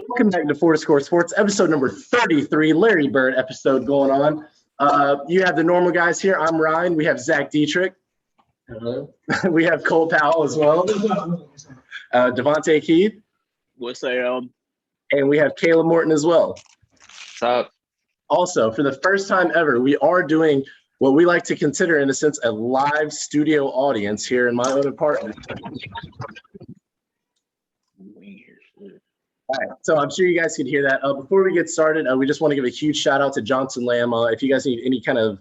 Welcome back to Four Score Sports, episode number 33, Larry Bird episode going on. You have the normal guys here. I'm Ryan. We have Zach Dietrich. Hello. We have Cole Powell as well. Devontae Keith. What's up? And we have Caleb Morton as well. What's up? Also, for the first time ever, we are doing what we like to consider, in a sense, a live studio audience here in my own apartment. All right, so I'm sure you guys can hear that. Before we get started, we just want to give a huge shout out to Johnson Lamb. If you guys need any kind of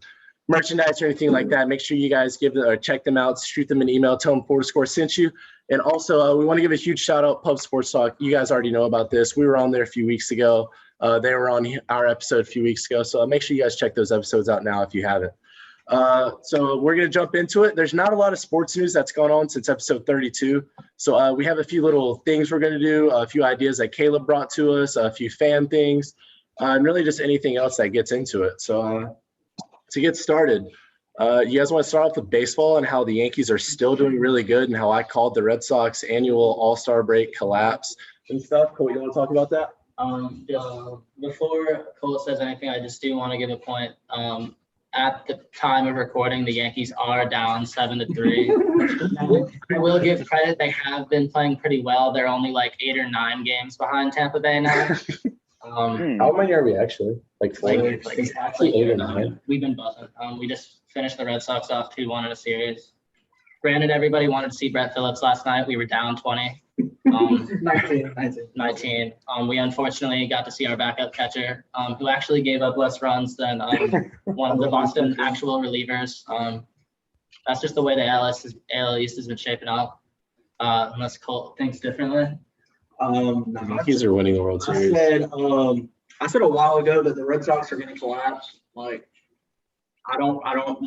merchandise or anything like that, make sure you guys give them or check them out, shoot them an email, tell them Four Score sent you. And also, we want to give a huge shout out, Pub Sports Talk. You guys already know about this. We were on there a few weeks ago. They were on our episode a few weeks ago. So make sure you guys check those episodes out now if you haven't. So we're going to jump into it. There's not a lot of sports news that's gone on since episode 32. So we have a few little things we're going to do, a few ideas that Caleb brought to us, a few fan things, and really just anything else that gets into it. So to get started, you guys want to start off with baseball and how the Yankees are still doing really good and how I called the Red Sox annual All-Star break collapse and stuff. Cole, you want to talk about that? Before Cole says anything, I just do want to give a point. At the time of recording, the Yankees are down 7-3. I will give credit; they have been playing pretty well. They're only like 8 or 9 games behind Tampa Bay now. How many are we actually? Like 4? Exactly 8 or 9. We've been buzzing. We just finished the Red Sox off 2-1 in a series. Granted, everybody wanted to see Brett Phillips last night. We were down 20. 19. We unfortunately got to see our backup catcher, who actually gave up less runs than one of the Boston actual relievers. That's just the way the AL East has been shaping up, unless Colt thinks differently. The Yankees are winning the World Series. I said a while ago that the Red Sox are going to collapse. Like, I don't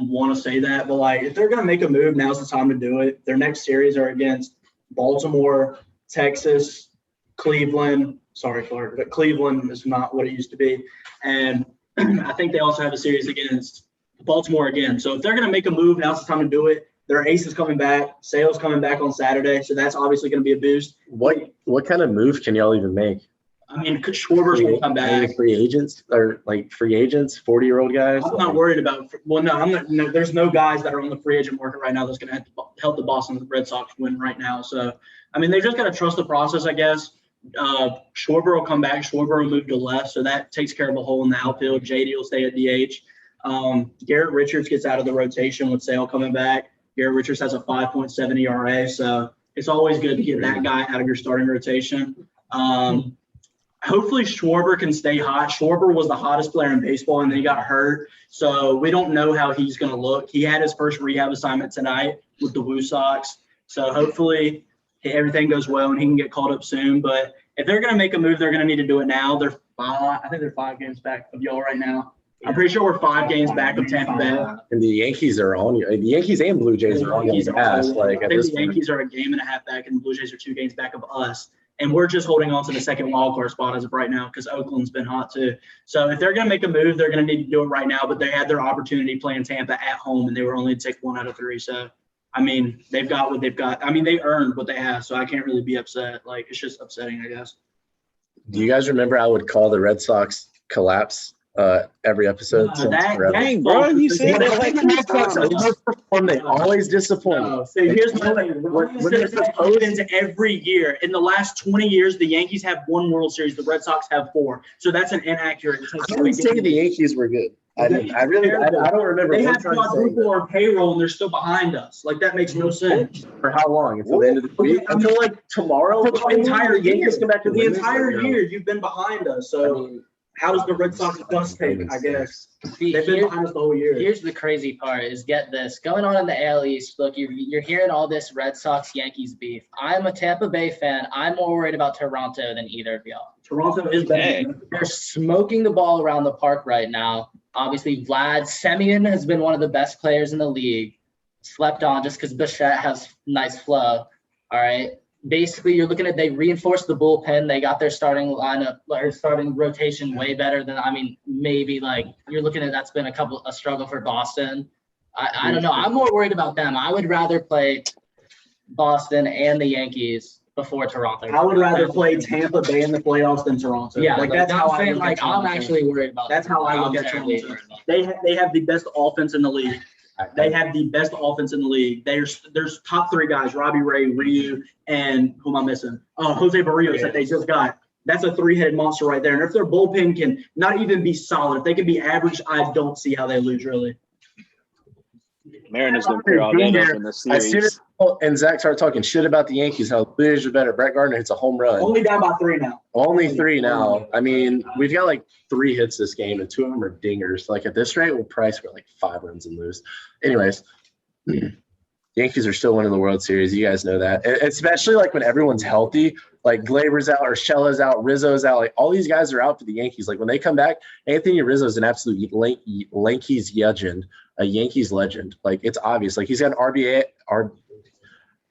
want to say that, but like, if they're going to make a move, now's the time to do it. Their next series are against Baltimore, Texas, Cleveland. Sorry, Clark, but Cleveland is not what it used to be. And I think they also have a series against Baltimore again. So if they're going to make a move, now's the time to do it. Their ace is coming back. Sale's coming back on Saturday, so that's obviously going to be a boost. What kind of move can y'all even make? I mean, Schwarber's going to come back. Free agents, 40-year-old guys? I'm not worried about – well, no, I'm not. No, there's no guys that are on the free agent market right now that's going to help the Boston Red Sox win right now. So, I mean, they just got to trust the process, I guess. Schwarber will come back. Schwarber will move to left, so that takes care of a hole in the outfield. JD will stay at DH. Garrett Richards gets out of the rotation with Sale coming back. Garrett Richards has a 5.7 ERA, so it's always good to get that guy out of your starting rotation. Hopefully Schwarber can stay hot. Schwarber was the hottest player in baseball, and then he got hurt. So we don't know how he's going to look. He had his first rehab assignment tonight with the Woo Sox. So hopefully everything goes well and he can get called up soon. But if they're going to make a move, they're going to need to do it now. I think they're 5 games back of y'all right now. I'm pretty sure we're 5 games back of Tampa Bay. And the Yankees are on you. The Yankees and Blue Jays are on you. I think the Yankees are a game and a half back, and the Blue Jays are 2 games back of us. And we're just holding on to the second wild card spot as of right now because Oakland's been hot too. So if they're going to make a move, they're going to need to do it right now. But they had their opportunity playing Tampa at home, and they were only to take 1 out of 3. So, I mean, they've got what they've got. I mean, they earned what they have, so I can't really be upset. Like, it's just upsetting, I guess. Do you guys remember I would call the Red Sox collapse every episode? Dang, bro, you said that like 3 times. They always disappoint. So here's the thing. This happens every year. In the last 20 years, the Yankees have 1 World Series. The Red Sox have 4. So that's an inaccurate. I would say the Yankees were good. I don't remember. They have quadruple our payroll, and they're still behind us. Like, that makes no sense. For how long? Until the end of the week? Until like tomorrow? The entire year. Come back to the entire year, you've been behind us. So how does the Red Sox dust take, I guess? They've been behind us the whole year. Here's the crazy part is, get this. Going on in the AL East, look, you're hearing all this Red Sox-Yankees beef. I'm a Tampa Bay fan. I'm more worried about Toronto than either of y'all. Toronto is better. They're smoking the ball around the park right now. Obviously, Vlad Semien has been one of the best players in the league. Slept on just because Bichette has nice flow. All right. Basically, you're looking at, they reinforced the bullpen. They got their starting lineup or starting rotation way better than, maybe like you're looking at, that's been a struggle for Boston. I don't know. I'm more worried about them. I would rather play Boston and the Yankees before Toronto. I would rather play Tampa Bay in the playoffs than Toronto. Yeah, like that's how I saying, look like at I'm Toronto. actually worried about. That's how I look at terribly Toronto. worried about They have the best offense in the league. They have the best offense in the league. There's top 3 guys: Robbie Ray, Ryu, and who am I missing? Jose Barrios that they just got. That's a 3-headed monster right there. And if their bullpen can not even be solid, if they can be average, I don't see how they lose really. Mariners gonna clear all that up in the As soon series. as Paul and Zach start talking shit about the Yankees, how big are better. Brett Gardner hits a home run. Only down by 3 now. Only 3 now. I mean, we've got like 3 hits this game, and 2 of them are dingers. Like at this rate, we'll probably score like 5 runs and lose. Anyways, Yankees are still winning the World Series. You guys know that. Especially like when everyone's healthy, like Glaber's out, Urshela's out, Rizzo's out. Like all these guys are out for the Yankees. Like when they come back, Anthony Rizzo's an absolute Yankees legend, a Yankees legend. Like it's obvious. Like he's got an RBA.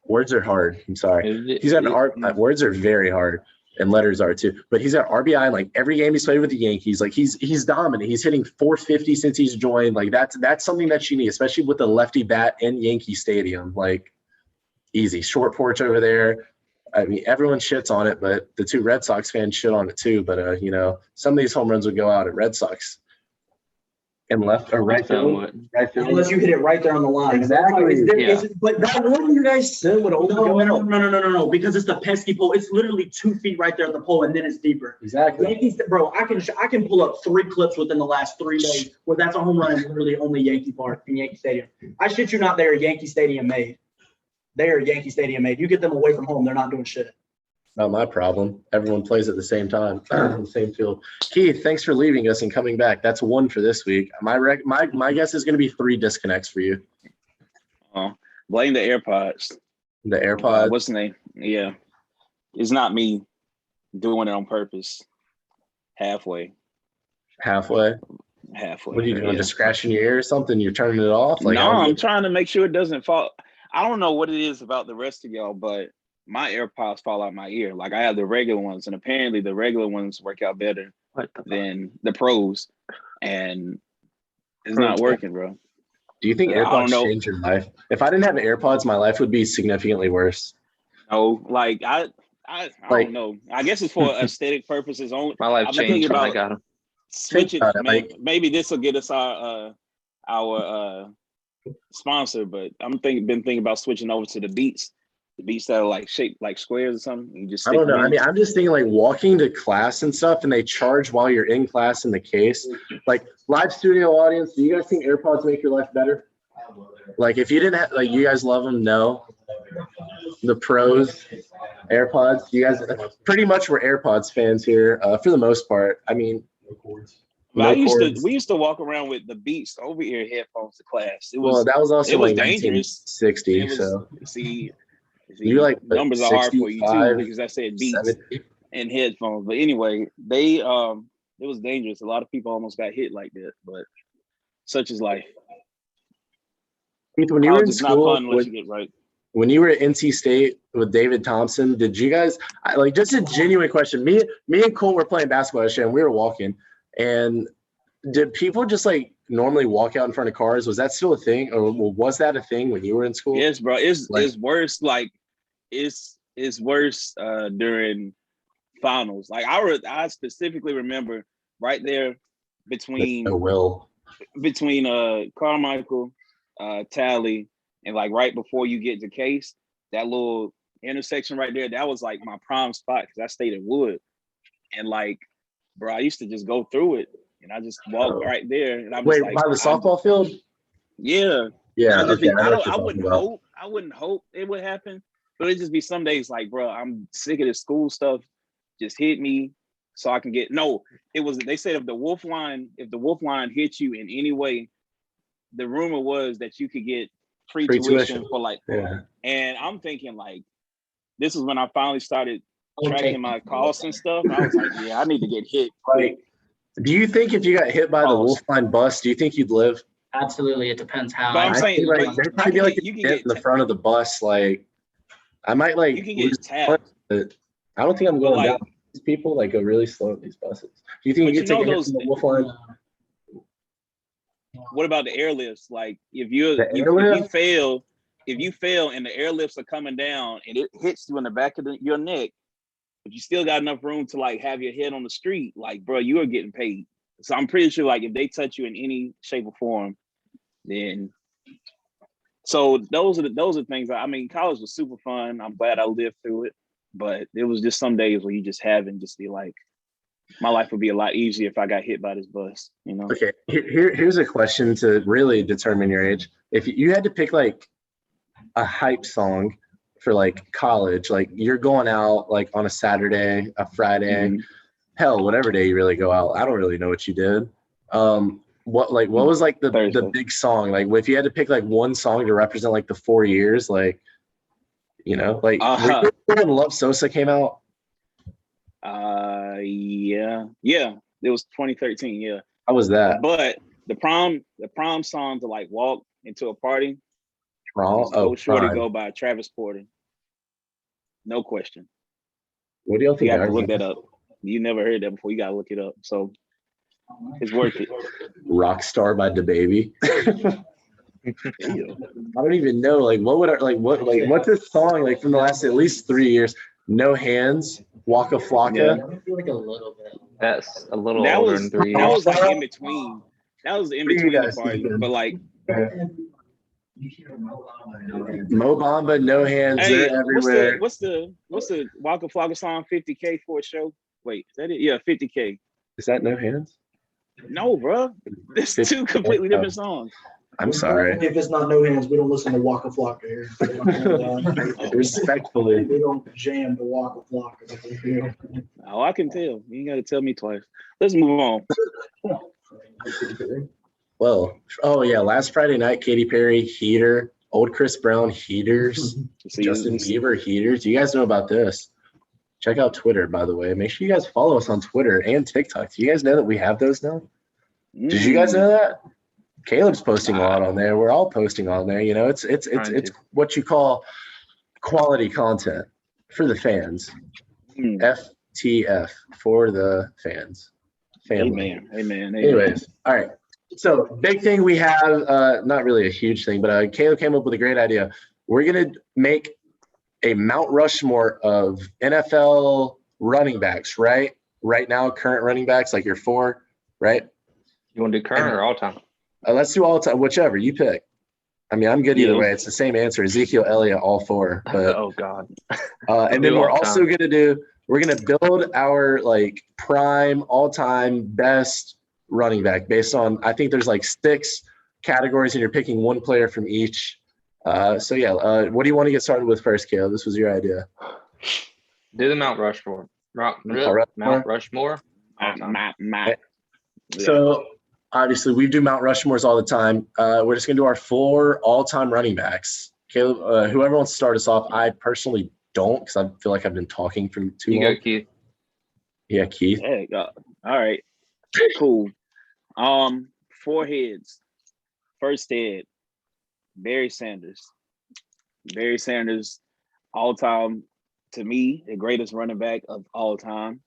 Words are hard. I'm sorry. He's got an words are very hard. And letters are too. But he's got RBI in like every game he's played with the Yankees. Like he's dominant. He's hitting 450 since he's joined. Like that's something that you need, especially with the lefty bat in Yankee Stadium. Like easy. Short porch over there. I mean, everyone shits on it, but the 2 Red Sox fans shit on it too. But some of these home runs would go out at Red Sox. And left or right field. Right field. Unless you hit it right there on the line. Exactly. But that one you guys said would only no, because it's the pesky pole. It's literally 2 feet right there on the pole, and then it's deeper. Exactly. Yankees, bro, I can pull up 3 clips within the last 3 days where that's a home run in literally only Yankee Park in Yankee Stadium. I shit you not, they are Yankee Stadium made. They are Yankee Stadium made. You get them away from home, they're not doing shit. Not my problem. Everyone plays at the same time, on the same field. Keith, thanks for leaving us and coming back. That's 1 for this week. My guess is going to be 3 disconnects for you. Oh, blame the AirPods. The AirPods. What's the name? Yeah, it's not me doing it on purpose. Halfway. Halfway. What What are you doing? Just scratching your ear or something? You're turning it off? Like, no, I'm trying to make sure it doesn't fall. I don't know what it is about the rest of y'all, but my AirPods fall out my ear. Like I have the regular ones, and apparently the regular ones work out better than the pros, and it's not working, bro. Do you think AirPods changed your life? If I didn't have AirPods, my life would be significantly worse. No, like I don't know. I guess it's for aesthetic purposes only. My life changed when I got them. Switch it. Maybe this will get us our sponsor, but been thinking about switching over to the Beats. The Beats that are like shaped like squares or something. You just I don't know. I mean, I'm just thinking like walking to class and stuff, and they charge while you're in class in the case. Like live studio audience, do you guys think AirPods make your life better? Like if you didn't have, like you guys love them? No. The pros, AirPods. You guys pretty much were AirPods fans here for the most part. I mean, we used to walk around with the Beats over-ear headphones to class. That was also like dangerous. 1960. You like numbers are hard for you too because I said Beats 70. And headphones. But anyway, it was dangerous. A lot of people almost got hit like that, but such is life. When you were in school, when you were at NC State with David Thompson, did you guys like just a genuine question? Me and Cole were playing basketball and we were walking, and did people just like normally walk out in front of cars? Was that still a thing, or was that a thing when you were in school? Yes, bro. It's worse. Like it's worse during finals. Like I specifically remember right there between Carmichael, Tally, and like right before you get to Case, that little intersection right there, that was like my prime spot because I stayed in Wood. And like, bro, I used to just go through it and I just walked right there. And I was by the softball field? Yeah. Yeah. I wouldn't hope it would happen. But it'd just be some days like, bro, I'm sick of this school stuff. Just hit me so I can get they said if the wolf line hit you in any way, the rumor was that you could get free tuition for like, and I'm thinking like, this is when I finally started tracking my costs and stuff. And I was like, yeah, I need to get hit quick. Do you think if you got hit by the Wolfline bus, do you think you'd live? Absolutely, it depends how. But I'm saying like there'd probably be like a dent in the front of the bus. Like I might like you can get tapped. But I don't think I'm going down. These people like go really slow in these buses. Do you think you could take a hit from the Wolfline? What about the airlifts? Like if you fail if you fail and the airlifts are coming down and it hits you in the back of your neck, but you still got enough room to like have your head on the street, like, bro, you are getting paid. So I'm pretty sure like if they touch you in any shape or form, then so those are things. I mean, college was super fun. I'm glad I lived through it, but it was just some days where you just haven't just be like, my life would be a lot easier if I got hit by this bus, you know? Okay, here's a question to really determine your age. If you had to pick like a hype song for like college, like you're going out like on a Saturday, a Friday, hell, whatever day you really go out. I don't really know what you did. What was like the big song? Like if you had to pick like one song to represent like the 4 years, like, you know, like when Love Sosa came out. Yeah, it was 2013. Yeah, how was that? But the prom song to like walk into a party. Go Shorty Go by Travis Porter. No question. What do y'all think? You have to look that up. You never heard that before. You gotta look it up. So it's worth it. Rockstar by DaBaby. I don't even know. Like, what's this song like from the last at least 3 years? No Hands, Waka Flocka. Yeah. I feel like a little bit. That's a little older than 3 years. That was like in between. That was in between the party. But like Mo Bamba, No Hands, hey, they're everywhere. What's the Waka Flocka song 50K for a show? Wait, is that it? Yeah, 50K. Is that No Hands? No, bro. There's two completely different songs. I'm sorry. If it's not No Hands, we don't listen to Waka Flocka here. Respectfully. We don't jam to Waka Flocka. Oh, I can tell. You got to tell me twice. Let's move on. Well, oh yeah, last Friday night, Katy Perry, Heater, old Chris Brown, Heaters, Justin Bieber, Heaters. You guys know about this. Check out Twitter, by the way. Make sure you guys follow us on Twitter and TikTok. Do you guys know that we have those now? Did you guys know that? Caleb's posting a lot on there. We're all posting on there. You know, it's what you call quality content for the fans. FTF for the fans. Family. Amen. Anyways, all right. So big thing we have, not really a huge thing, but Caleb came up with a great idea. We're going to make a Mount Rushmore of NFL running backs, right? Right now, current running backs, like your 4, right? You want to do current or all time? Let's do all time, whichever you pick. I mean, I'm good either way. It's the same answer. Ezekiel Elliott, all 4. But, oh God. And then we're also going to build our like prime all-time best running back based on, I think there's like 6 categories and you're picking one player from each. What do you want to get started with first, Caleb? This was your idea. Do the Mount Rushmore. Mount Rushmore. So obviously we do Mount Rushmores all the time. We're just going to do our 4 all-time running backs. Caleb, whoever wants to start us off. I personally don't because I feel like I've been talking for too long. You go, Keith. Yeah, Keith. Hey, all right. Cool. 4 heads. First head, Barry Sanders. Barry Sanders, all time, to me, the greatest running back of all time.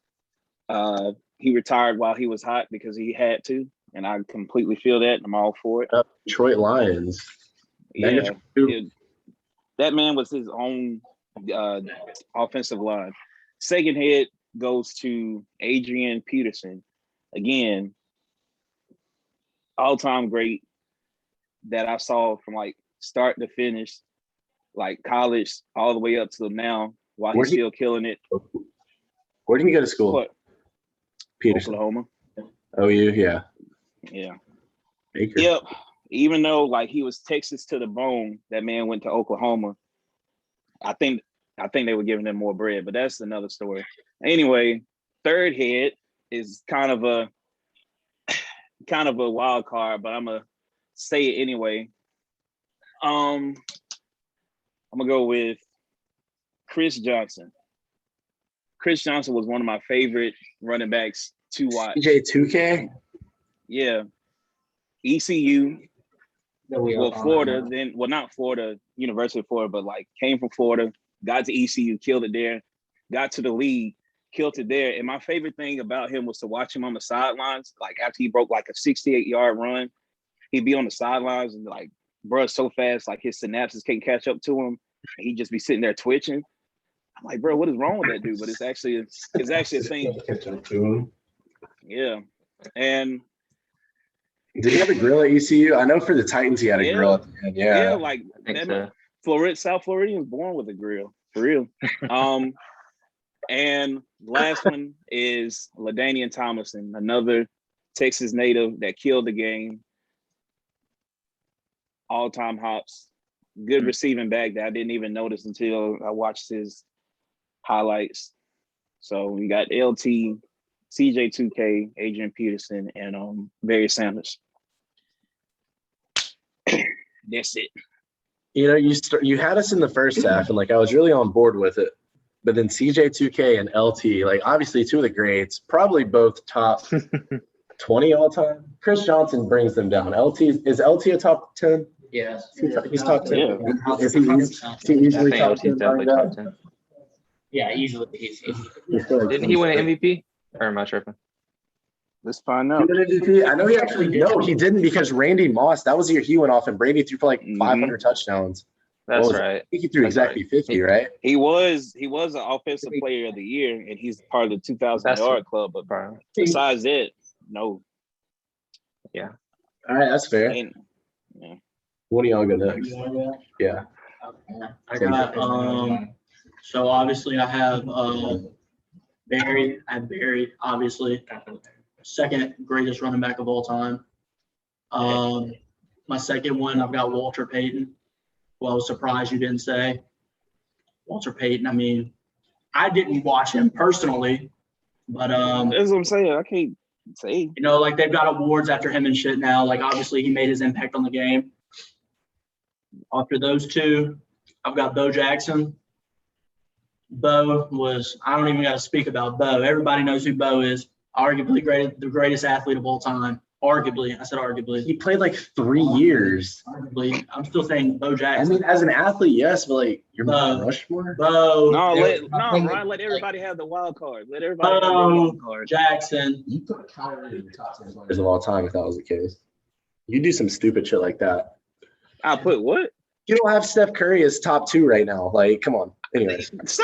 He retired while he was hot because he had to, and I completely feel that, and I'm all for it. Detroit Lions. Yeah, that man was his own offensive line. Second head goes to Adrian Peterson. Again, all-time great that I saw from like start to finish, like college all the way up to now, while he's still killing it. Where did he go to school? What? Peterson. Oklahoma. Oh, yeah. Baker. Yep. Even though like he was Texas to the bone, that man went to Oklahoma. I think they were giving him more bread, but that's another story. Anyway, third head is kind of a wild card, but I'm gonna say it anyway. I'm gonna go with Chris Johnson. Chris Johnson was one of my favorite running backs to watch. CJ2K? Yeah. ECU. Well, Florida, not Florida, University of Florida, but like came from Florida, got to ECU, killed it there, got to the league, killed it there. And my favorite thing about him was to watch him on the sidelines. Like after he broke like a 68-yard run, he'd be on the sidelines and like bro, so fast, like his synapses can't catch up to him. And he just be sitting there twitching. I'm like, bro, what is wrong with that dude? But it's actually a thing. Catch up to him. Yeah. And did he have a grill at ECU? I know for the Titans he had a grill at the end. Yeah. like I think so. South Floridians born with a grill, for real. And last one is LaDainian Tomlinson, another Texas native that killed the game. All-time hops. Good receiving back that I didn't even notice until I watched his highlights. So we got LT, CJ2K, Adrian Peterson, and Barry Sanders. That's it. You know, you had us in the first half, and like I was really on board with it. But then CJ2K and LT, like obviously two of the greats, probably both top 20 all time. Chris Johnson brings them down. Is LT a top 10? Yes. He's top 10. Yeah. Is he usually I top think 10? he's definitely top 10. Yeah, usually he's Didn't he win an MVP? Or am I tripping? Let's find He out. won MVP. I know he actually he didn't because Randy Moss, that was the year he went off and Brady threw for like 500 touchdowns. That's What was it? right. I think he threw exactly 50, right? He was an offensive player of the year, and he's part of the 2,000 yard club. But Bro. besides that, no. Yeah. All right, that's fair. Ain't- yeah. What do y'all go next? Yeah. I got so obviously I have Barry. I have Barry, obviously. Second greatest running back of all time. My second one, I've got Walter Payton. Well, I was surprised you didn't say Walter Payton. I mean, I didn't watch him personally, but That's what I'm saying. I can't say. you know, like they've got awards after him and shit now. Like obviously he made his impact on the game. After those two, I've got Bo Jackson. Bo was, I don't even got to speak about Bo. Everybody knows who Bo is. Arguably the greatest athlete of all time. Arguably, I said arguably. He played like 3 years. Arguably, I'm still saying Bo I Jackson. mean, as an athlete, yes, but like you're Mount No. Rushmore. Bo. Ryan, let everybody have the wild card. Let everybody have the Bo wild card. Jackson. You put Kyrie in the top 10 players of all time if that was the case. You do some stupid shit like that. I put what? You don't have Steph Curry as top 2 right now. Like, come on. Anyways, So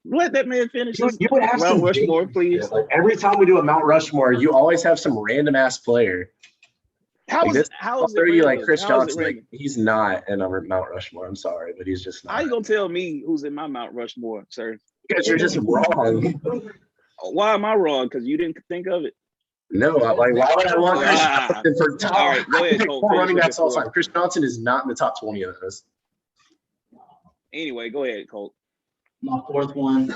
let that man finish. you would have Mount some Rushmore, please. like every time we do a Mount Rushmore, you always have some random ass player. How is this- how is it Throw you like random? Chris How is it Johnson. Like, random? he's not in our Mount Rushmore. I'm sorry, but he's just How not. you gonna tell me who's in my Mount Rushmore, sir? Because you're just wrong. Why am I wrong? Because you didn't think of it. No, like why would I want Chris Johnson for top? All right, go ahead, Cole. Four running Finish backs with all your time. Chris Johnson is not in the top 20 of those. Anyway, go ahead, Colt. My fourth one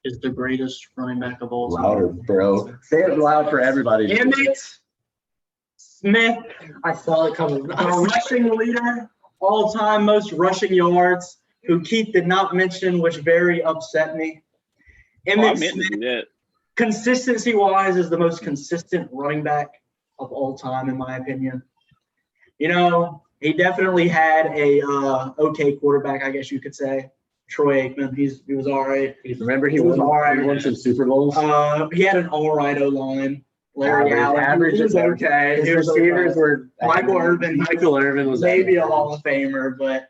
is the greatest running back of all time. Louder, bro. Say it loud for everybody. Emmitt Smith, I saw it coming. our rushing leader, all-time most rushing yards, who Keith did not mention, which very upset me. I Emmitt meant to Smith, do that. consistency-wise, is the most consistent running back of all time, in my opinion. You know, he definitely had a okay quarterback, I guess you could say. Troy Aikman, he was all right. Remember he was all right. He won some Super Bowls. He had an all right O-line. Larry Allen, average he was okay. His He was receivers okay. were Michael Irvin. Michael Irvin was Maybe a Hall of Famer, but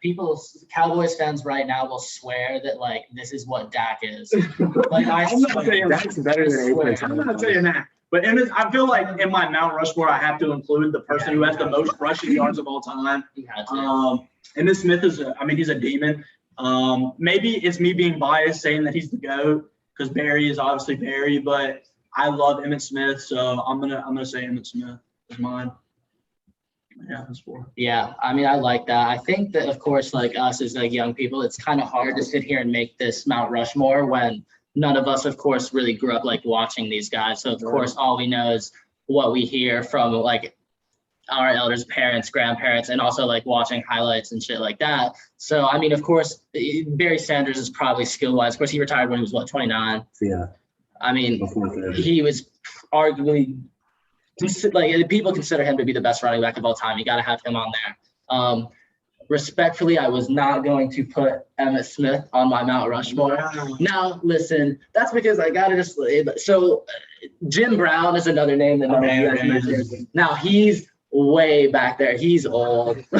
Cowboys fans right now will swear that like this is what Dak is. Like I'm not saying That's better than Aikman. I'm not saying that. But I feel like in my Mount Rushmore, I have to include the person who has the most rushing yards of all time. He had to. Emmitt Smith he's a demon. Maybe it's me being biased saying that he's the GOAT because Barry is obviously Barry, but I love Emmitt Smith, so I'm gonna say Emmitt Smith is mine. Yeah, that's 4. Yeah, I mean, I like that. I think that, of course, like us as like young people, it's kind of hard to sit here and make this Mount Rushmore when none of us, of course, really grew up like watching these guys. So, of course, all we know is what we hear from like our elders, parents, grandparents, and also like watching highlights and shit like that. So, I mean, of course, Barry Sanders is probably skill-wise. Of course, he retired when he was, 29? Yeah. I mean, Before 30. he was arguably like people consider him to be the best running back of all time. You got to have him on there. Respectfully, I was not going to put Emmitt Smith on my Mount Rushmore. Now, listen, that's because I got to just so Jim Brown is another name that none of you guys mentioned. Now he's way back there. He's old. All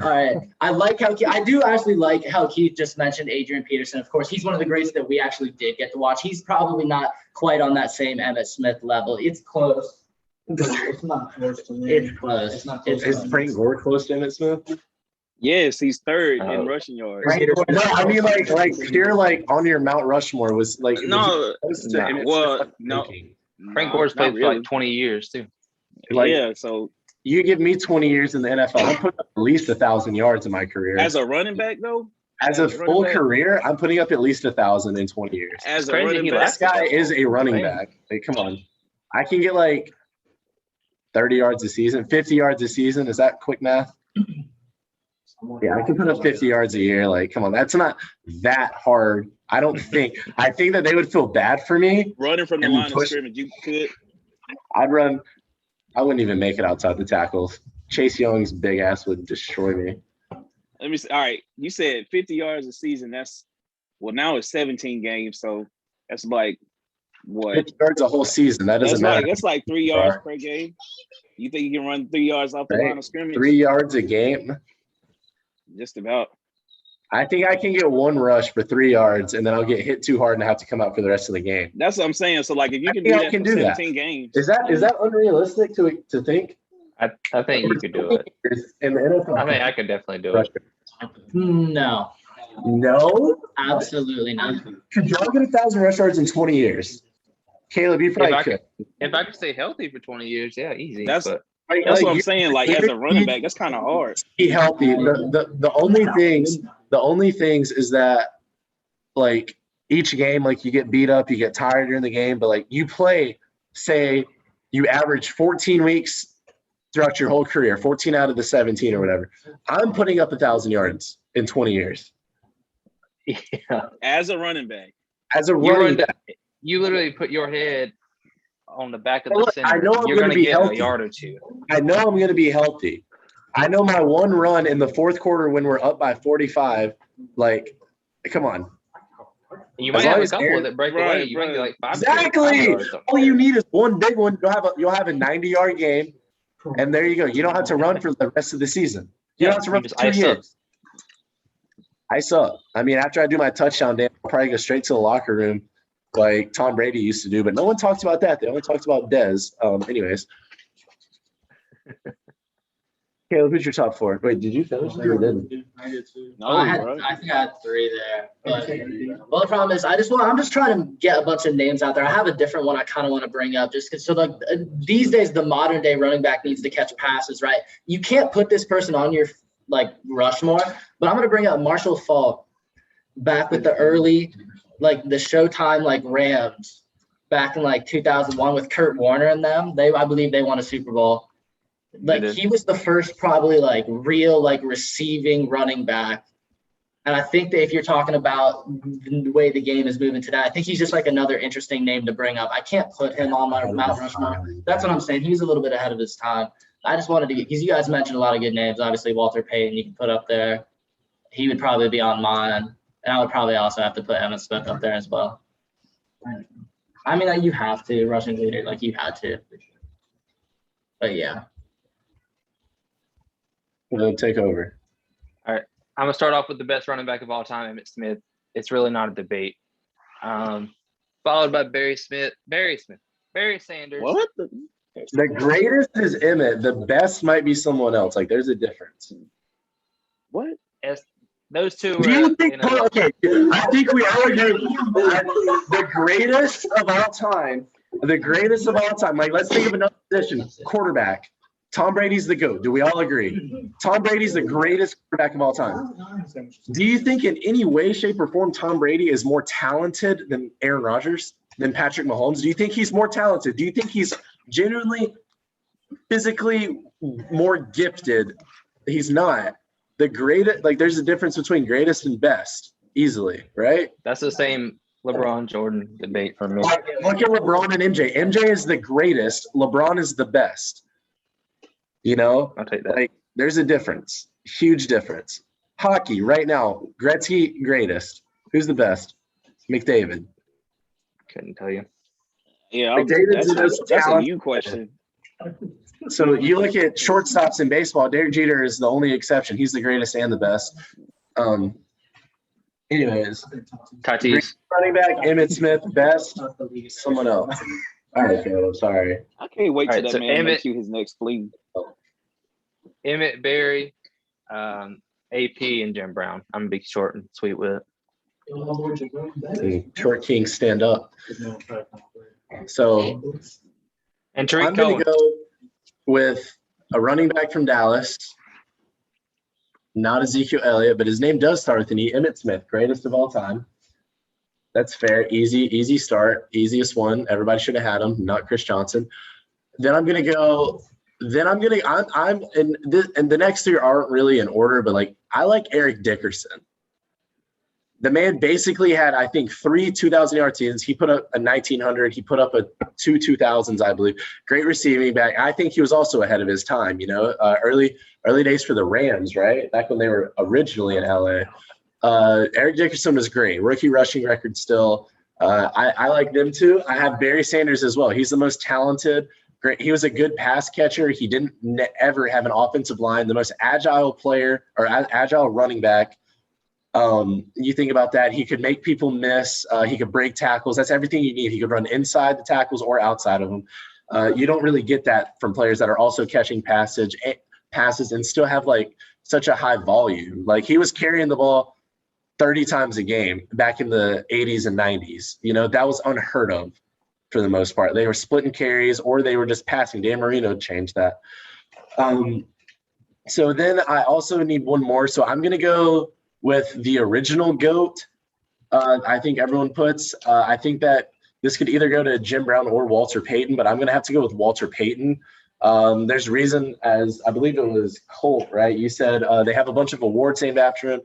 right. I do actually like how Keith just mentioned Adrian Peterson. Of course, he's one of the greats that we actually did get to watch. He's probably not quite on that same Emmitt Smith level. It's close. It's not close to me. It's close. It's not close. Is Frank Gore close to Emmitt Smith? Yes, he's third Oh. in rushing yards. No, I mean like pure like on your Mount Rushmore was like No, was close to no. Emmitt Well, Smith, I'm no. thinking. Frank Nah, Gore's not played for really. like 20 years too. Like, Yeah, so you give me 20 years in the NFL, I'm putting up at least 1,000 yards in my career. as a running back though, As a running full back- career, I'm putting up at least 1,000 in 20 years. as a crazy running he back, This guy is a running Right. back. Like, come on. I can get like 30 yards a season, 50 yards a season. Is that quick math? Yeah, I can put up 50 yards a year. Like, come on, that's not that hard. I don't think. I think that they would feel bad for me. running from the And line of push- scrimmage, you could. I'd run. I wouldn't even make it outside the tackles. Chase Young's big ass would destroy me. Let me see. All right, you said 50 yards a season. That's now it's 17 games, so that's like what? 50 yards a whole season. That doesn't matter. That's like 3 yards per game. You think you can run 3 yards off the Right. line of scrimmage? 3 yards a game. Just about. I think I can get one rush for 3 yards, and then I'll get hit too hard and have to come out for the rest of the game. That's what I'm saying. So like, if you I can think do I that can for do that. 17 games, Is that unrealistic to think? I think you could do it. In the NFL, I think I could definitely do it. No, No, absolutely not. could y'all get 1,000 rush yards in 20 years? Caleb, you probably If I could. If I could stay healthy for 20 years, yeah, easy. That's- but that's what I'm you- saying. Like, as a running back, that's kind of hard. Be healthy. The only things is that like each game, like you get beat up, you get tired during the game, but like you play, say you average 14 weeks throughout your whole career, 14 out of the 17 or whatever. I'm putting up 1,000 yards in 20 years yeah, As a running back, as a you running run. back. You literally put your head on the back of Well, the look, center. I know I'm You're gonna gonna be get healthy. a yard or two. I know I'm going to be healthy. I know my one run in the fourth quarter when we're up by 45, like, come on. You As might long have a as couple Aaron- that break Right, away. You might get like five. Exactly. yards or something. All you need is one big one. You'll have a 90-yard game, and there you go. You don't have to run for the rest of the season. You don't have to run for just 2 ice up. years. Ice up. I mean, after I do my touchdown dance, I'll probably go straight to the locker room like Tom Brady used to do, but no one talks about that. They only talked about Dez. Anyways. Caleb, who's your top four? Wait, did you finish? You didn't. no, I think I had 3 there. But, well, the problem is, I'm just trying to get a bunch of names out there. I have a different one I kind of want to bring up, just because. So like these days, the modern day running back needs to catch passes, right? You can't put this person on your like Rushmore, but I'm going to bring up Marshall Faulk, back with the early, like the Showtime like Rams, back in like 2001 with Kurt Warner and them. I believe they won a Super Bowl. Like he was the first probably like real like receiving running back. And I think that if you're talking about the way the game is moving today, I think he's just like another interesting name to bring up. I can't put him on my Mount Rushmore. That's what I'm saying. He's a little bit ahead of his time. I just wanted to get, because you guys mentioned a lot of good names. Obviously, Walter Payton you can put up there. He would probably be on mine. And I would probably also have to put Emmitt Smith up there as well. I mean, like, you have to, rushing leader, like you had to. But yeah. We'll take over. I'm gonna start off with the best running back of all time, Emmitt Smith. It's really not a debate. Followed by Barry Sanders. What? The greatest is Emmett. The best might be someone else. Like, there's a difference. What? Those two. Do you think? Okay, I think we all agree. The greatest of all time. The greatest of all time. Like, let's think of another position. Quarterback. Tom Brady's the GOAT. Do we all agree? Tom Brady's the greatest quarterback of all time. Do you think in any way, shape, or form Tom Brady is more talented than Aaron Rodgers, than Patrick Mahomes? Do you think he's more talented? Do you think he's genuinely, physically more gifted? He's not. The greatest, like, there's a difference between greatest and best, easily, right? That's the same LeBron Jordan debate for me. Look at LeBron and MJ. MJ is the greatest. LeBron is the best. You know, I'll take that. like, there's a difference, huge difference. Hockey right now, Gretzky greatest. Who's the best? McDavid. Couldn't tell you. Yeah, McDavid's the most that's a talented. you question. So you look at shortstops in baseball, Derek Jeter is the only exception. He's the greatest and the best. Anyways, Tatis. running back, Emmitt Smith, best. Someone else. All right, Caleb, sorry. I can't wait till All right, that so man makes you his next fling. Emmett, Barry, AP, and Jim Brown. I'm gonna be short and sweet with it. Short Kings stand up. So And Tariq I'm going Cohen. to go with a running back from Dallas, not Ezekiel Elliott, but his name does start with an E. Emmitt Smith, greatest of all time. That's fair. Easy start. Easiest one. Everybody should have had him, not Chris Johnson. Then I'm going to go. Then I'm going to – I'm and the next three aren't really in order, but, like, I like Eric Dickerson. The man basically had, I think, 3 2,000-yard seasons. He put up a 1,900. He put up a 2,000s, I believe. Great receiving back. I think he was also ahead of his time, early days for the Rams, right? Back when they were originally in LA. Eric Dickerson was great. Rookie rushing record still. I like them too. I have Barry Sanders as well. He's the most talented. Great. He was a good pass catcher. He didn't ever have an offensive line. The most agile player or agile running back. You think about that. He could make people miss. He could break tackles. That's everything you need. He could run inside the tackles or outside of them. You don't really get that from players that are also catching passes and still have like such a high volume. Like he was carrying the ball 30 times a game back in the 80s and 90s. That was unheard of for the most part. They were splitting carries or they were just passing. Dan Marino changed that. So then I also need one more. So I'm going to go with the original GOAT. I think everyone puts. I think that this could either go to Jim Brown or Walter Payton, but I'm going to have to go with Walter Payton. There's a reason, as I believe it was Colt, right? You said they have a bunch of awards named after him.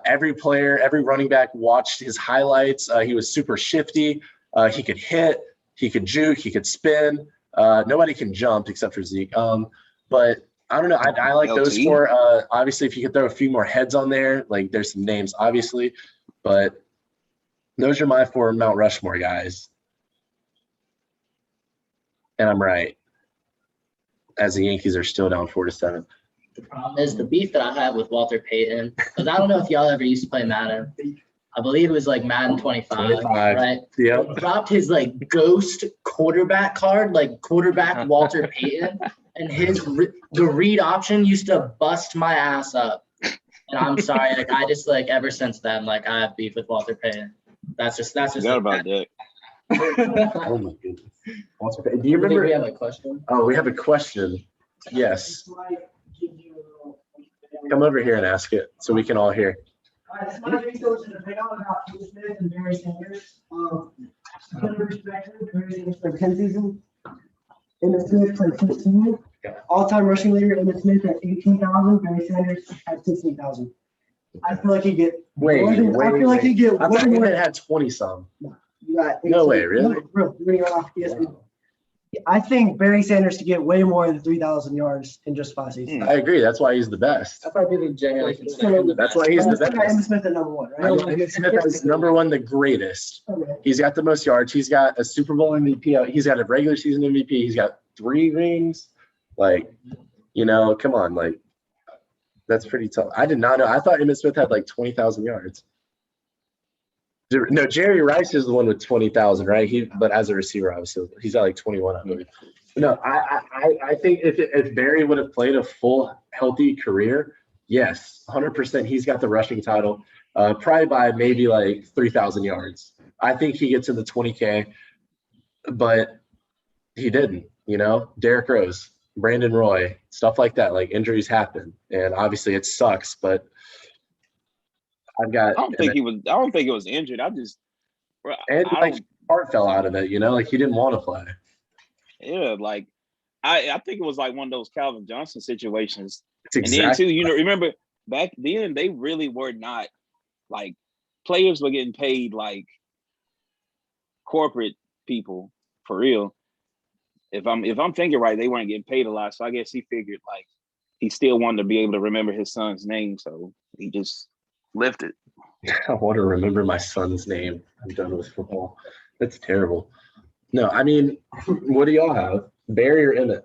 Every player, every running back watched his highlights. He was super shifty. He could hit. He could juke. He could spin. Nobody can jump except for Zeke. But I don't know. I like those LT. four. Obviously, if you could throw a few more heads on there, like there's some names, obviously. But those are my 4 Mount Rushmore guys. And I'm right. As the Yankees are still down 4-7. The problem is the beef that I have with Walter Payton, because I don't know if y'all ever used to play Madden. I believe it was like Madden 25, right? Yep. He dropped his like ghost quarterback card, like quarterback Walter Payton, and the read option used to bust my ass up. And I'm sorry, like I just like ever since then, like I have beef with Walter Payton. That's just Forgot about that. Oh my goodness. Walter Payton. Do you remember? We have a question. Oh, we have a question. Yes. Come over here and ask it so we can all hear. This might be so to the panel about Emmitt Smith and Barry Sanders. Put in perspective, Barry Sanders played 10 seasons. Emmitt Smith played 15. All-time rushing leader, Emmitt Smith at 18,000. Barry Sanders at 16,000. I feel like he'd get Wait. I feel like he'd get I way thought more. Emmitt had 20-some. You got No 18. way, really? No, real. Reading it off ESPN. I think Barry Sanders could get way more than 3,000 yards in just 5 seasons. I agree. That's why he's the best. That's probably the generally considered. That's why he's the Let's put Emmitt best. Smith at number 1, I right? know Emmitt Smith is number 1, the greatest. Okay. He's got the most yards. He's got a Super Bowl MVP. He's got a regular season MVP. He's got 3 rings. Like, come on. Like, that's pretty tough. I did not know. I thought Emmitt Smith had like 20,000 yards. No, Jerry Rice is the one with 20,000, right? But as a receiver, obviously, he's got like 21, I believe. No, I think if Barry would have played a full, healthy career, yes, 100%, he's got the rushing title, probably by maybe like 3,000 yards. I think he gets in the 20K, but he didn't, Derrick Rose, Brandon Roy, stuff like that. Like injuries happen, and obviously it sucks, but I've got. I don't think it was injured. Heart fell out of it. Like he didn't want to play. Yeah, like I think it was like one of those Calvin Johnson situations. It's And then too, remember back then they really were not like players were getting paid like corporate people for real. If I'm thinking right, they weren't getting paid a lot. So I guess he figured like he still wanted to be able to remember his son's name, so he just lifted. I want to remember my son's name. I'm done with football. That's terrible. No, I mean, what do y'all have? Barry or Emmitt?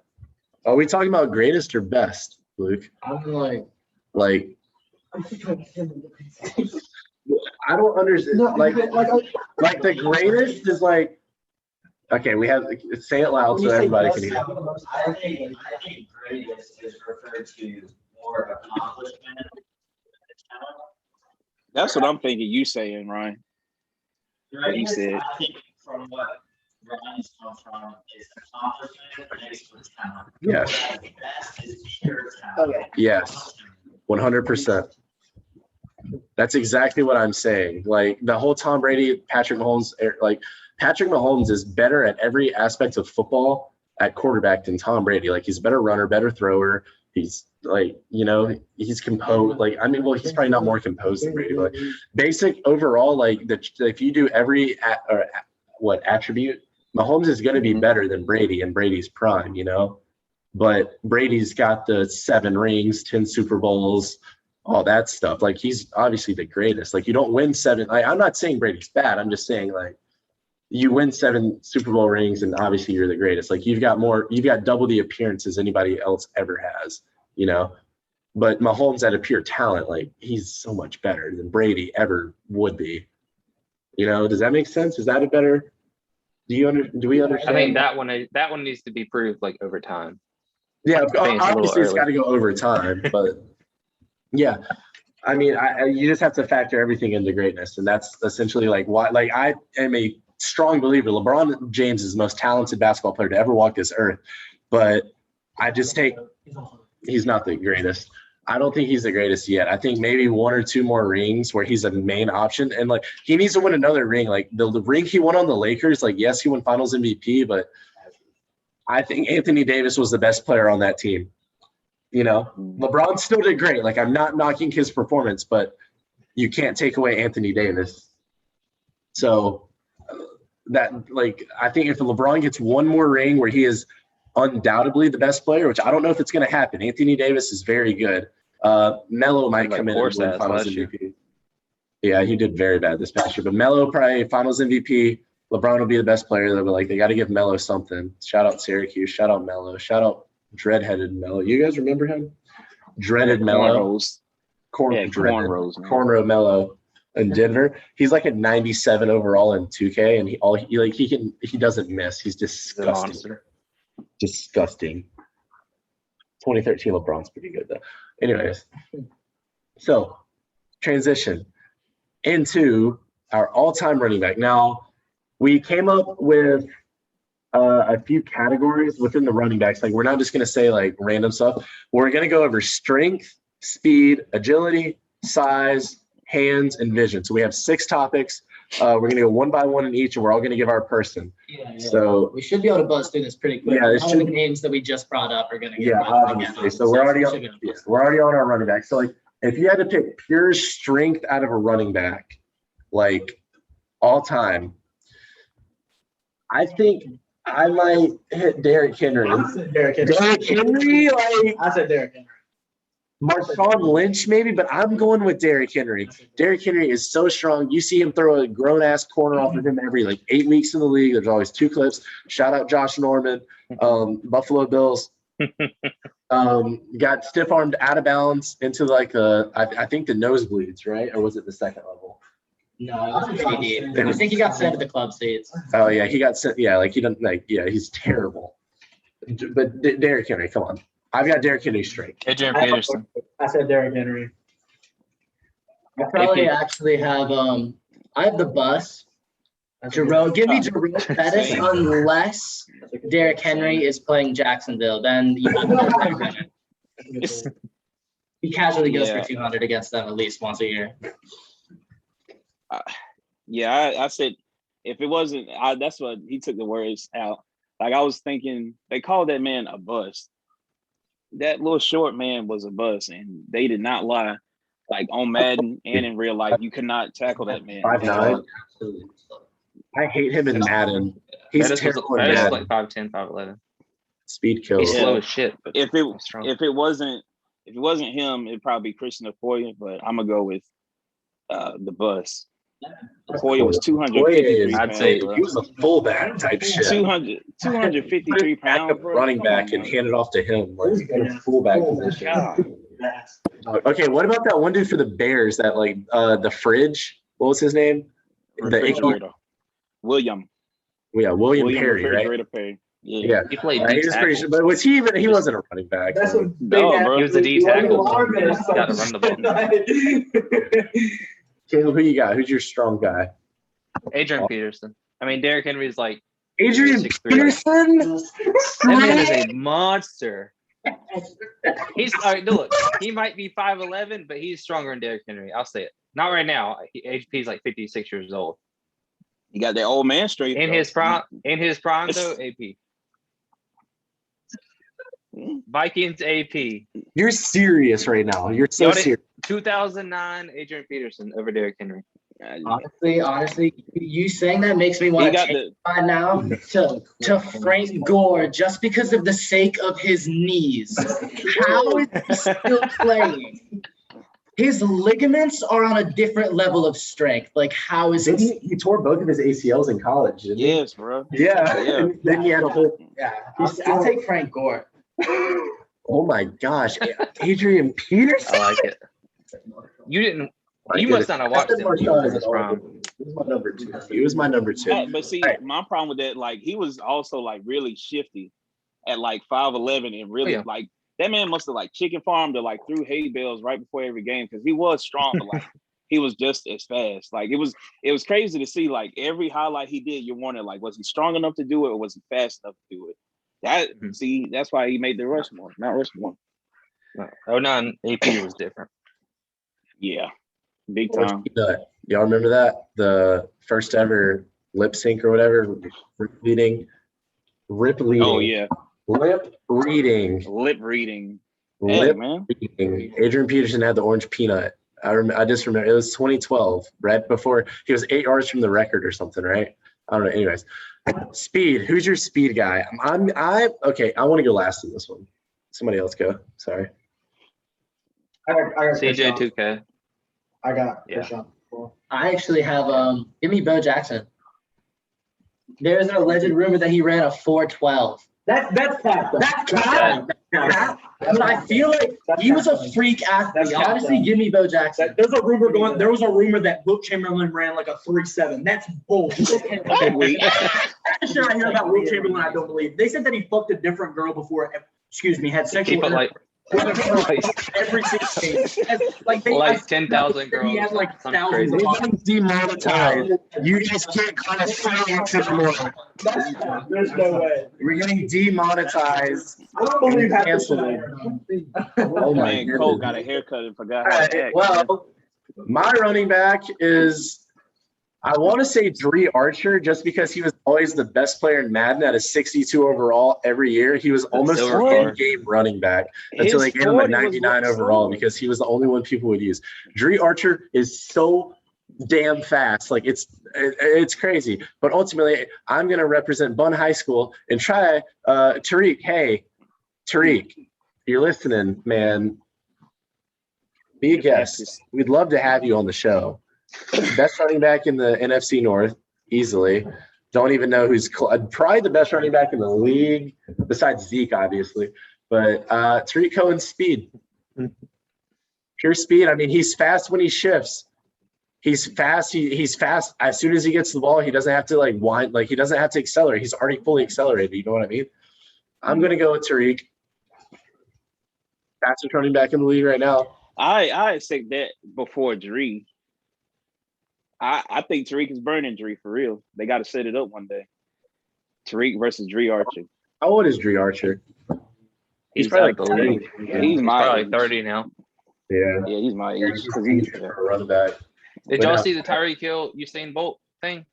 Are we talking about greatest or best, Luke? I'm like, Like, I don't understand. No, Like the greatest is like, okay, we have say it loud so everybody can hear. I think greatest is referred to more accomplishment. That's what I'm thinking. You saying, Ryan? You said. I think from what Ryan's come from is accomplishment mixed with talent. Yes. Whereas best is pure talent. Okay. Yes. 100%. That's exactly what I'm saying. Like the whole Tom Brady, Patrick Mahomes, like Patrick Mahomes is better at every aspect of football at quarterback than Tom Brady. Like he's a better runner, better thrower. He's like, he's composed. Like, I mean, well, he's probably not more composed than Brady, but basic overall, like if you do every attribute, Mahomes is going to be better than Brady in Brady's prime, but Brady's got the 7 rings, 10 Super Bowls, all that stuff. Like he's obviously the greatest. Like you don't win 7. Like, I'm not saying Brady's bad. I'm just saying like you win 7 Super Bowl rings and obviously you're the greatest. Like you've got double the appearances anybody else ever has, but Mahomes at a pure talent, like he's so much better than Brady ever would be. Does that make sense? Is that a better, do we understand? I think that one needs to be proved like over time. Yeah, think it's obviously it's early. got to go over time, but yeah, I mean, you just have to factor everything into greatness, and that's essentially like why. Like I am a strong believer. LeBron James is the most talented basketball player to ever walk this earth, but I just take he's not the greatest. I don't think he's the greatest yet. I think maybe 1 or 2 more rings where he's a main option, and like he needs to win another ring. Like the ring he won on the Lakers, like yes, he won Finals MVP, but I think Anthony Davis was the best player on that team. LeBron still did great. Like I'm not knocking his performance, but you can't take away Anthony Davis. So that like I think if LeBron gets 1 more ring where he is undoubtedly the best player, which I don't know if it's going to happen. Anthony Davis is very good. Melo might come in and win Finals MVP. Yeah, he did very bad this past year. But Melo probably Finals MVP. LeBron will be the best player. They'll be like, they got to give Melo something. Shout out Syracuse. Shout out Melo. Shout out dreadheaded Melo. You guys remember him? Dreaded Melo. Cornrows. Cornrow Melo in Denver. He's like a 97 overall in 2K, and he doesn't miss. He's disgusting. Disgusting. 2013 LeBron's pretty good though. Anyways, so transition into our all-time running back. Now, we came up with a few categories within the running backs. Like we're not just going to say like random stuff. We're going to go over strength, speed, agility, size, hands, and vision. So we have 6 topics. We're going to go one by one in each, and we're all going to give our person. Yeah. So we should be able to buzz through this pretty quick. Yeah, All the names that we just brought up are going to get obviously. So we're already on our running back. So like if you had to pick pure strength out of a running back, like all time, I think I might hit Derrick Henry. I said Derrick Henry. Derrick Henry, like I said Derrick Henry. Marshawn Lynch, maybe, but I'm going with Derrick Henry. Derrick Henry is so strong. You see him throw a grown-ass corner off of him every, 8 weeks in the league. There's always 2 clips. Shout out Josh Norman, Buffalo Bills. Got stiff-armed out of bounds into, I think the nosebleeds, right? Or was it the second level? No, it was pretty deep. I think he got sent to the club seats. Oh, yeah, he got sent. Yeah, he doesn't, he's terrible. But Derrick Henry, come on. I've got Derrick Henry straight. Adrian Peterson. I said Derrick Henry. I probably actually have I have the bus. Jerome, give me Jerome Bettis unless Derrick Henry is playing Jacksonville. Then you have to he casually goes for 200 against them at least once a year. I said if it wasn't, that's what he took the words out. Like I was thinking, they called that man a bust. That little short man was a bust, and they did not lie. Like on Madden and in real life, you could not tackle that man. 5'9". I hate him in Madden. He's terrible in Madden. Like 5'10", 5'11". Speed kills. He's slow as shit. But if it wasn't him, it'd probably be Christian Okoye, but I'm gonna go with the bus. Okoye was 253 Okoye, pounds, say- bro. he was a fullback type shit. 253 pounds, Backup bro. running Come on, back and man. hand it off to him like in a fullback position. God. Okay, what about that one dude for the Bears that like the fridge? What was his name? Refrigerator. William William Perry, right? Refrigerator Perry. Yeah. Yeah. He played He D was pretty tackle. but was he even he wasn't a running back. That's so- a big No, ass. bro. He was a D tackle. Got Got to run the ball. Caleb, who you got? Who's your strong guy? Adrian Peterson. I mean, Derrick Henry's like Adrian 6'3". Peterson? That man is a monster. He's all right. Look, he might be 5'11", but he's stronger than Derrick Henry. I'll say it. Not right now. HP's like 56 years old. He got that old man straight. In though. his prime though, AP. Vikings AP. You're serious right now. You're so Y'all didn't- serious. 2009 Adrian Peterson over Derrick Henry. Honestly, you saying that makes me He want to got change the my now to Frank Gore just because of the sake of his knees. How is he still playing? His ligaments are on a different level of strength. Like, how is Didn't he? he tore both of his ACLs in college, didn't he? yes, bro. Yeah. Yeah. Then he had a whole Yeah, I'll take Frank Gore. oh my gosh. Adrian Peterson. I like it. You didn't. I You get must it. not have watched him when he was in his prime. He was my number two. He was my number two. But see, Right. my problem with that, like, he was also like really shifty at like 5'11" and really Oh, yeah. like that man must have like chicken farmed or like threw hay bales right before every game because he was strong, but like he was just as fast. Like it was crazy to see like every highlight he did. You're wondering like, was he strong enough to do it or was he fast enough to do it? That see, that's why he made the Rushmore, not Rushmore. No. 09 AP was different. Yeah, big Orange time. Peanut. Y'all remember that? The first ever lip sync or whatever? Rip reading. Oh yeah, Lip reading. lip reading. Yeah, Lip man. reading. Adrian Peterson had the orange peanut. I just remember it was 2012, right before he was 8 yards from the record or something, right? I don't know. Anyways, speed. Who's your speed guy? Okay. I want to go last in this one. Somebody else go. Sorry. I got CJ 2K. I got Yeah. Krishan. I actually have give me Bo Jackson. There's an alleged rumor that he ran a 4.12. That's fact. though. That's cap. But I feel like he was a freak That's athlete. cap, Honestly, though. give me Bo Jackson. There was a rumor that Wilt Chamberlain ran like a 3.7. That's bullshit. Wait. That's shit I hear about Wilt Chamberlain. I don't believe. They said that he fucked a different girl before. Excuse me, had sexual Keep it like every 16. Like they like 10,000 girls. He had like Something thousands crazy. of Everyone's demonetized. You just can't class freaks anymore. There's no way. We're getting demonetized. I don't believe half this Canceled. Oh my man, goodness. Cole got a haircut and forgot All how right, to act. well, my running back is, I want to say Dree Archer, just because he was always the best player in Madden at a 62 overall every year. He was almost Silver an car. in-game running back until they His gave him a 40 was 99 what overall sold. because he was the only one people would use. Dree Archer is so damn fast. Like it's crazy. But ultimately, I'm going to represent Bunn High School and try Tariq. Hey, Tariq, you're listening, man. Be a guest. We'd love to have you on the show. Best running back in the NFC North, easily. Don't even know who's probably the best running back in the league, besides Zeke, obviously. But Tariq Cohen's speed. Pure speed. I mean, he's fast when he shifts. He's fast. He's fast. As soon as he gets the ball, he doesn't have to like wind. Like he doesn't have to accelerate. He's already fully accelerated. You know what I mean? I'm gonna go with Tariq. Fastest running back in the league right now. I said that before Dree. I think Tariq is burning Dree for real. They got to set it up one day. Tariq versus Dree Archer. How old is Dree Archer? He's probably like the 30. league. Yeah. He's my Probably age. 30 now. Yeah. Yeah, he's my age. He's 'Cause he's- a running back. Did But y'all no. see the Tyreek Hill Usain Bolt thing?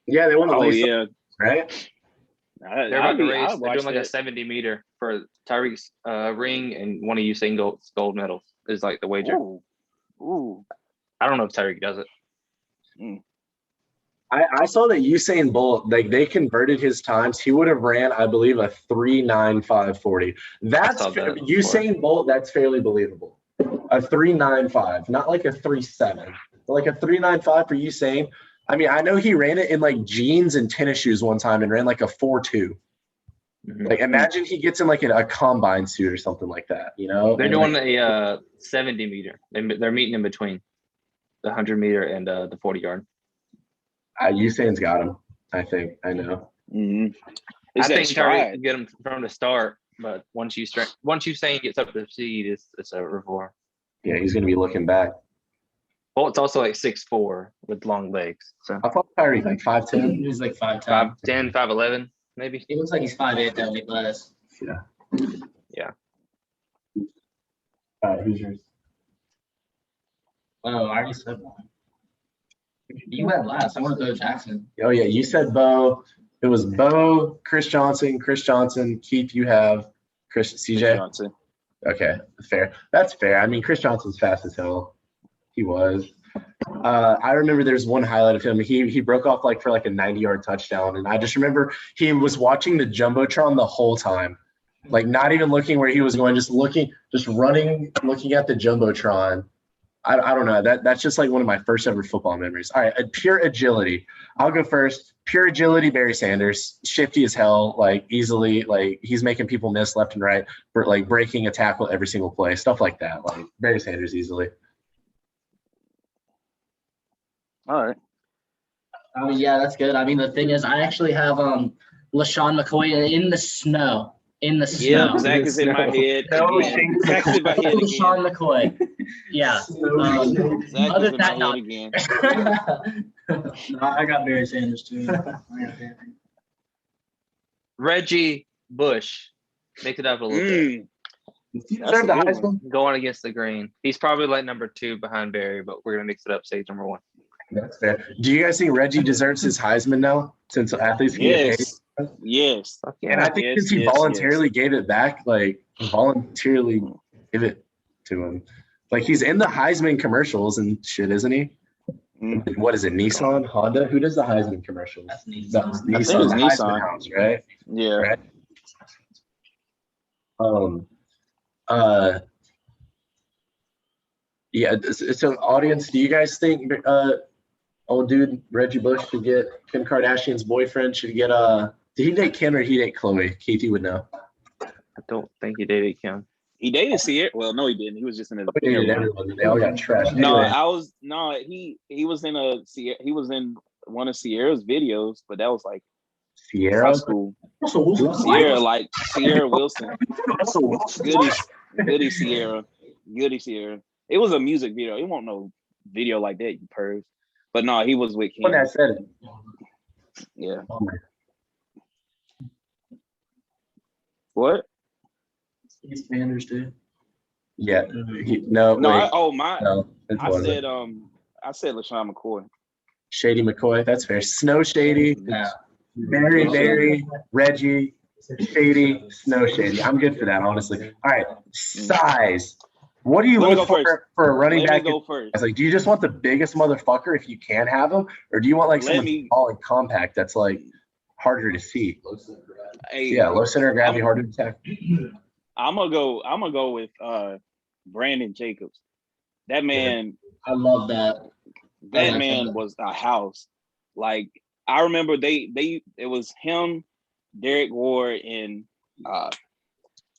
Yeah, they want to Oh lace yeah, right? They're about to race. They're watch doing like a that. 70 meter for Tyreek's ring and one of Usain Bolt's gold medals is like the wager. Ooh. I don't know if Tyreek does it. I saw that Usain Bolt, like they converted his times. He would have ran, I believe, a 3.9540. That's saw that Usain Bolt. That's fairly believable. A 3.95, not like a 3.7. Like a 3.95 for Usain. I mean, I know he ran it in like jeans and tennis shoes one time and ran like a 4.2. Like imagine he gets in like a combine suit or something like that, you know? They're doing a 70 meter. They're meeting in between the 100 meter and the 40 yard. Usain's got him. I think. I know. Mm-hmm. I think Curry can get him from the start, but once Usain gets up to speed, it's over for him. Yeah, he's gonna be looking back. Bolt's also like 6'4" with long legs. So I thought Kyrie like 5'10". He's like 5'10". 5'10", 5'11", maybe. He looks like he's 5'8" though, Nicholas. Yeah. Yeah. All right, who's yours? Oh, I already said one. You went last. I want to go Jackson. Oh yeah, you said Bo. It was Bo, Chris Johnson. Keith, you have CJ. Johnson. Okay, fair. That's fair. I mean, Chris Johnson's fast as hell. He was. I remember there's one highlight of him. He broke off like for like a 90-yard touchdown, and I just remember he was watching the jumbotron the whole time, like not even looking where he was going, just running, looking at the jumbotron. I don't know. That's just like one of my first ever football memories. All right, pure agility. I'll go first. Pure agility, Barry Sanders. Shifty as hell, like easily, like he's making people miss left and right, for like breaking a tackle every single play, stuff like that. Like Barry Sanders easily. All right. I mean, yeah, that's good. I mean, the thing is, I actually have LaShawn McCoy in the snow. Yeah, Zach is in my head. Zach's in my head again. LaShawn McCoy. Yeah. Zach Other is in than my that, head again. No, I got Barry Sanders too. Reggie Bush. Make it up a little bit. That's a good one. Going against the grain. He's probably like number 2 behind Barry, but we're gonna mix it up. Say he's number 1. That's fair. Do you guys think Reggie deserves his Heisman now, since athletes can get paid? Yes. And I think since he voluntarily gave it back, like voluntarily give it to him. Like he's in the Heisman commercials and shit, isn't he? Mm-hmm. What is it? Nissan, Honda? Who does the Heisman commercials? That's Nissan. That's I think it's Nissan's Nissan. Heisman house, right? Yeah. Right. Yeah. So, audience, do you guys think old dude Reggie Bush should get Kim Kardashian's boyfriend? Should get did he date Kim or he date Chloe? Keith, you would know. I don't think he dated Kim. He dated Sierra. Well, no, he didn't. He was just in a. He dated everyone. They all got trashed. No, Anyway, he was in he was in one of Sierra's videos, but that was like Sierra. high school. Sierra, like Sierra Wilson. Goody Sierra. It was a music video. It won't no video like that, you pervs. But no, he was with Kim. When I said it. Yeah. What? He's Sanders too. Yeah. No, Wait. I said LaShawn McCoy. Shady McCoy. That's fair. Snow Shady. Yeah. Barry, Reggie, Shady, Snow Shady. I'm good for that, honestly. All right. Size. What do you look for a running back? Let me go first. It's like, do you just want the biggest motherfucker if you can have him? Or do you want like someone tall and compact that's like harder to see? Low center of gravity, harder to attack. I'm gonna go with Brandon Jacobs. That man, I love that. That man was a house. Like I remember it was him, Derek Ward, and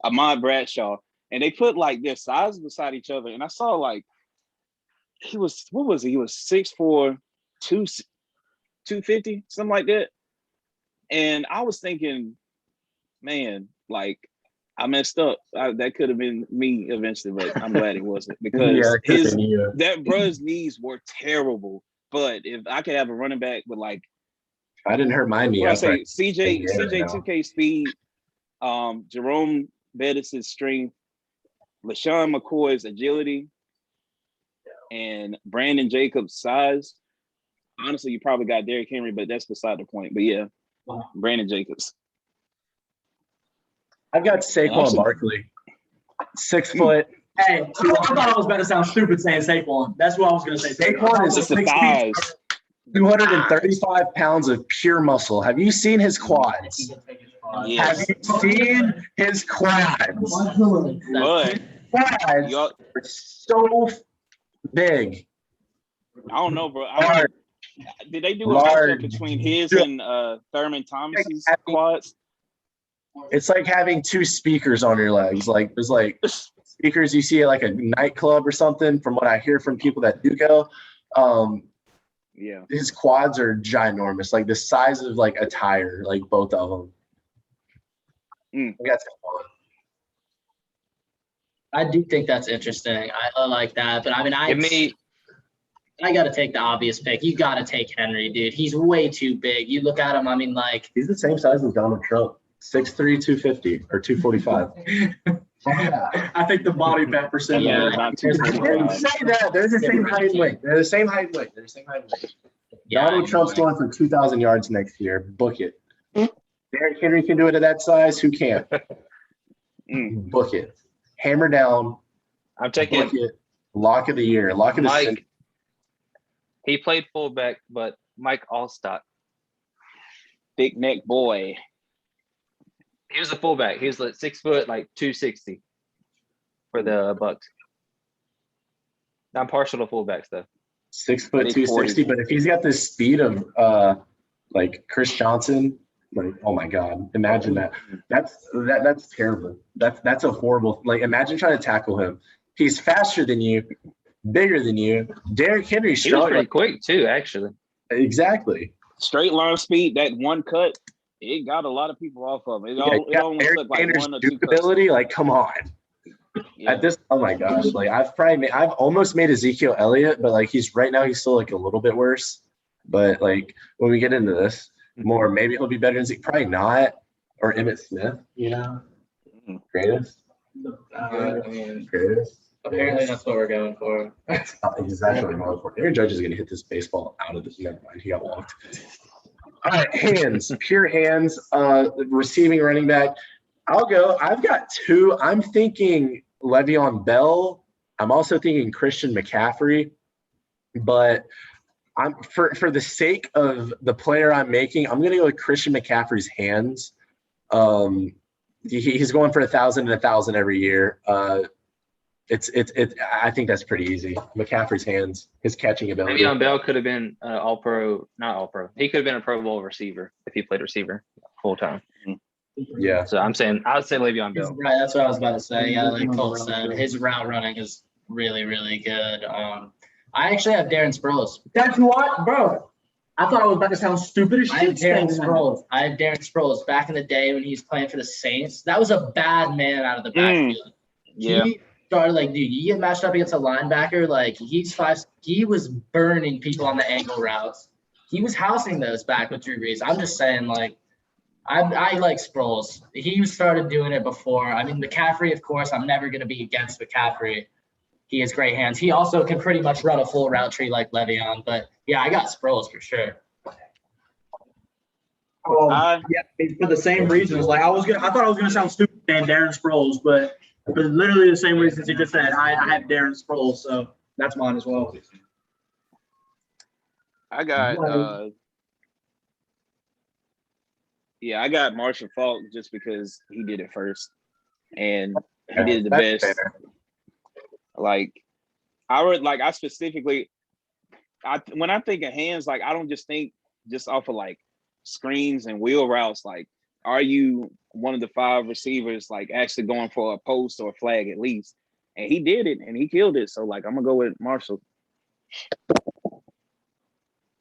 Ahmad Bradshaw, and they put like their size beside each other, and I saw like he was 6'4", 250, something like that. And I was thinking, man, like I messed up. That could have been me eventually, but I'm glad it wasn't because that brother's knees were terrible. But if I could have a running back with like, I didn't hurt my knee. I say CJ 2K speed, Jerome Bettis' strength, LaShawn McCoy's agility, and Brandon Jacobs' size. Honestly, you probably got Derrick Henry, but that's beside the point. But yeah, Brandon Jacobs. I've got Saquon Barkley, 6 foot. Hey, I thought I was about to sound stupid saying Saquon. That's what I was going to say. Saquon is just the thighs. 235 pounds of pure muscle. Have you seen his quads? Yes. Have you seen his quads? But Quads are so big. I don't know, bro. Mark. Did they do a Mark. matchup between his and Thurman Thomas's quads? It's like having two speakers on your legs. Like there's like speakers you see at like a nightclub or something. From what I hear from people that do go, Yeah. his quads are ginormous, like the size of like a tire, like both of them. That's fun. I do think that's interesting. I like that, but I mean, I got to take the obvious pick. You got to take Henry, dude. He's way too big. You look at him, I mean, like. He's the same size as Donald Trump, 6'3", 250 or 245. I think the body fat percentage. Yeah, is- about Say 245. that. They're the same height and weight. They're the same height and weight. They're the same height and weight. Yeah, Donald Trump's going for 2,000 yards next year. Book it. Derrick Henry can do it at that size. Who can't? Book it. Hammer down. I'm taking Book it. Lock of the year. Lock of the Mike. century. He played fullback, but Mike Allstott. Thick neck boy. He was a fullback. He was like 6 foot, like 260 for the Bucks. I'm partial to fullbacks though. 6 foot, Big 260. 40. But if he's got the speed of like Chris Johnson, like, oh my God, imagine that. That's terrible. That's a horrible. Like, imagine trying to tackle him. He's faster than you, bigger than you. Derrick Henry's He was strong. pretty quick too, actually. Exactly. Straight line speed, that one cut, it got a lot of people off of it. It only Derrick took like Henry's one or two juke cuts. ability, like, come on. Yeah. At this, oh my gosh, like I've almost made Ezekiel Elliott, but like he's still like a little bit worse. But like when we get into this more, maybe he'll be better than Zeke. Probably not, or Emmitt Smith, greatest. I mean, Greatest. apparently that's what we're going for. He's actually going for it. Aaron Judge is going to hit this baseball out of this. Never mind, he got walked. All right, hands, pure hands. Receiving running back. I'll go. I've got two. I'm thinking Le'Veon Bell. I'm also thinking Christian McCaffrey. But I'm for the sake of the player I'm making, I'm going to go with Christian McCaffrey's hands. He's going for 1,000 and 1,000 every year. I think that's pretty easy. McCaffrey's hands, his catching ability. Le'Veon Bell could have been all-pro, not all-pro. He could have been a Pro Bowl receiver if he played receiver full time. Yeah. So I would say Le'Veon Bell. Right, that's what I was about to say. Yeah, like Cole said, his route running is really, really good. I actually have Darren Sproles. That's what, bro. I thought I was about to sound stupid as I have shit. Darren Sproles. Back in the day when he was playing for the Saints. That was a bad man out of the backfield. Yeah. He started like, dude, you get matched up against a linebacker, like he was burning people on the angle routes. He was housing those back with Drew Brees. I'm just saying, like, I like Sproles. He started doing it before. I mean, McCaffrey, of course, I'm never going to be against McCaffrey. He has great hands. He also can pretty much run a full route tree like Le'Veon. But, yeah, I got Sproles for sure. Yeah, for the same reasons. Like I thought I was gonna sound stupid saying Darren Sproles, but for literally the same reasons he just said. I have Darren Sproles, so that's mine as well. I got I got Marshall Faulk just because he did it first and he did it the That's best. fair. Like I specifically when I think of hands, like I don't just think just off of like screens and wheel routes. Like, are you one of the 5 receivers like actually going for a post or a flag at least? And he did it and he killed it. So like I'm gonna go with Marshall.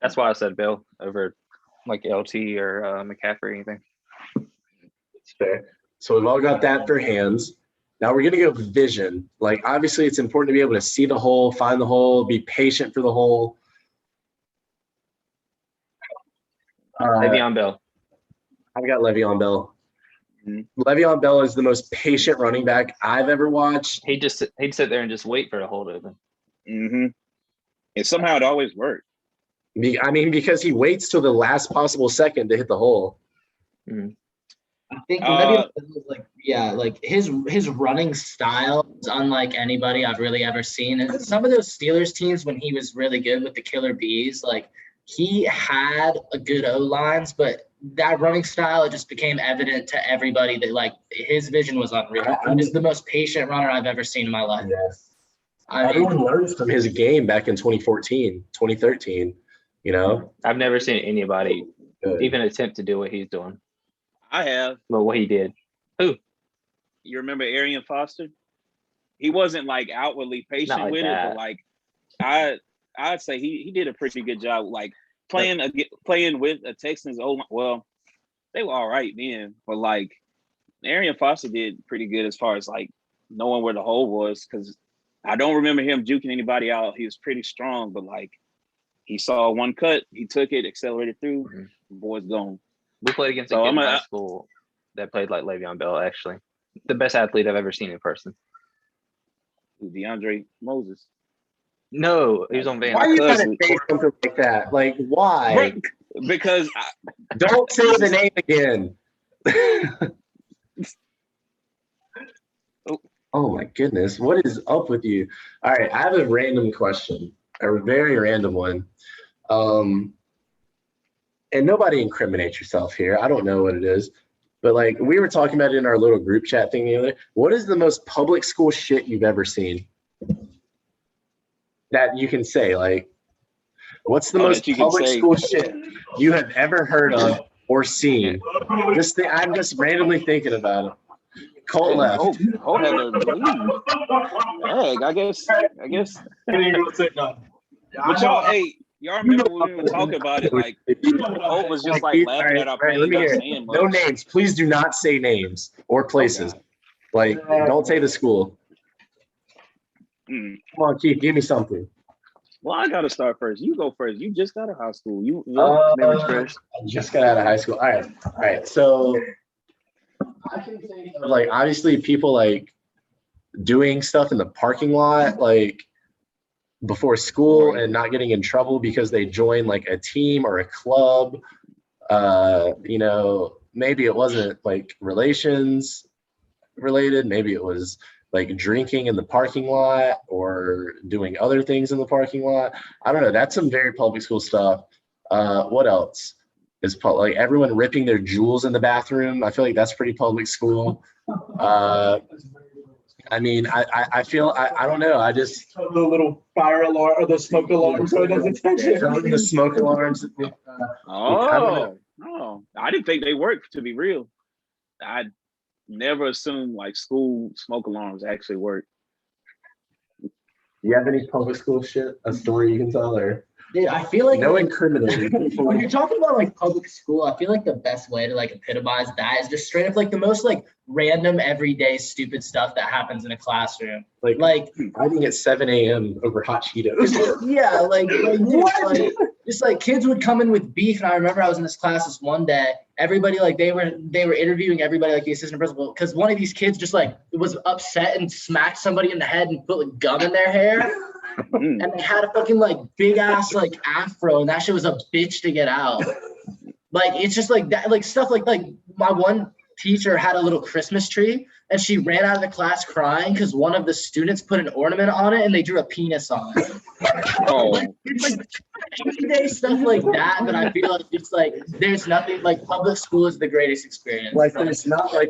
That's why I said Bell over like LT or McCaffrey or anything. That's fair. So we've all got that for hands. Now we're going to go with vision. Like, obviously, it's important to be able to see the hole, find the hole, be patient for the hole. Le'Veon Bell. I've got Le'Veon Bell. Mm-hmm. Le'Veon Bell is the most patient running back I've ever watched. He'd sit there and just wait for the hole to open. Mm-hmm. And somehow it always worked. I mean, because he waits till the last possible second to hit the hole. Mm-hmm. I think like his running style is unlike anybody I've really ever seen. And some of those Steelers teams when he was really good with the Killer Bees, like he had a good O-lines, but that running style, it just became evident to everybody that like his vision was unreal. He was the most patient runner I've ever seen in my life. Yes. Everyone learns from his game back in 2014, 2013. You know, I've never seen anybody Good. even attempt to do what he's doing. I have. But what he did. Who? You remember Arian Foster? He wasn't like outwardly patient like with that. it, but like I'd say he did a pretty good job. Like playing with a Texans. Well, they were all right then, but like Arian Foster did pretty good as far as like knowing where the hole was, because I don't remember him juking anybody out. He was pretty strong, but like he saw one cut, he took it, accelerated through, boy's gone. We played against a So kid I'm in a- high school that played like Le'Veon Bell, actually. The best athlete I've ever seen in person. DeAndre Moses. No, he was on Van. Why are you Because- trying to say something like that? Like, why? Because Don't say the name again. Oh my goodness, what is up with you? All right, I have a random question, a very random one. And nobody incriminate yourself here. I don't know what it is, but like we were talking about it in our little group chat thing the other day. What is the most public school shit you've ever seen? That you can say, like, what's the most that you can public say. school shit you have ever heard of or seen? I'm just randomly thinking about it. Colt left. Colt had to leave. Dang, I guess. But y'all remember when we were talking about it? Like Colt was just like laughing at our pain, let me not hear saying it. much. No names. Please do not say names or places. God. Like, don't say the school. Mm. Come on, Keith, give me something. Well, I gotta start first. You go first. You just got out of high school. Memories first. I just got out of high school. All right. So I can think of, like, obviously people like doing stuff in the parking lot, like before school, and not getting in trouble because they joined like a team or a club. You know, maybe it wasn't like relations related. Maybe it was like drinking in the parking lot or doing other things in the parking lot. I don't know. That's some very public school stuff. What else is like everyone ripping their jewels in the bathroom? I feel like that's pretty public school. I mean, I feel, I don't know. I just. The little fire alarm or the smoke alarm so it doesn't touch it. The smoke alarms. I didn't think they worked, to be real. I never assumed like school smoke alarms actually work. Do you have any public school shit, a story you can tell, or Yeah, I feel like no incriminating? when you're talking about like public school, I feel like the best way to like epitomize that is just straight up like the most like random everyday stupid stuff that happens in a classroom. Like hiding at 7 a.m. over hot Cheetos. yeah, just like kids would come in with beef, and I remember I was in this class this one day. Everybody like they were interviewing everybody, like the assistant principal, because one of these kids just like was upset and smacked somebody in the head and put like gum in their hair. And they had a fucking like big ass like afro, and that shit was a bitch to get out. Like it's just like that, like stuff like my one teacher had a little Christmas tree, and she ran out of the class crying because one of the students put an ornament on it and they drew a penis on it. It's like everyday stuff like that, but I feel like it's like there's nothing like public school is the greatest experience. Like there's not Tell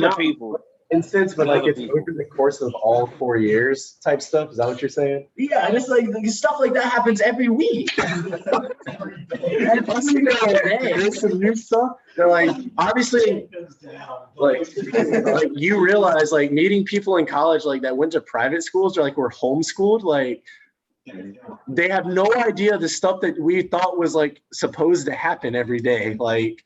the people. instance, but like it's over the course of all 4 years type stuff. Is that what you're saying? Yeah, just like stuff like that happens every week. There's some new stuff. They're like, obviously, like you realize, like meeting people in college like that went to private schools or like were homeschooled, like they have no idea the stuff that we thought was like supposed to happen every day. Like,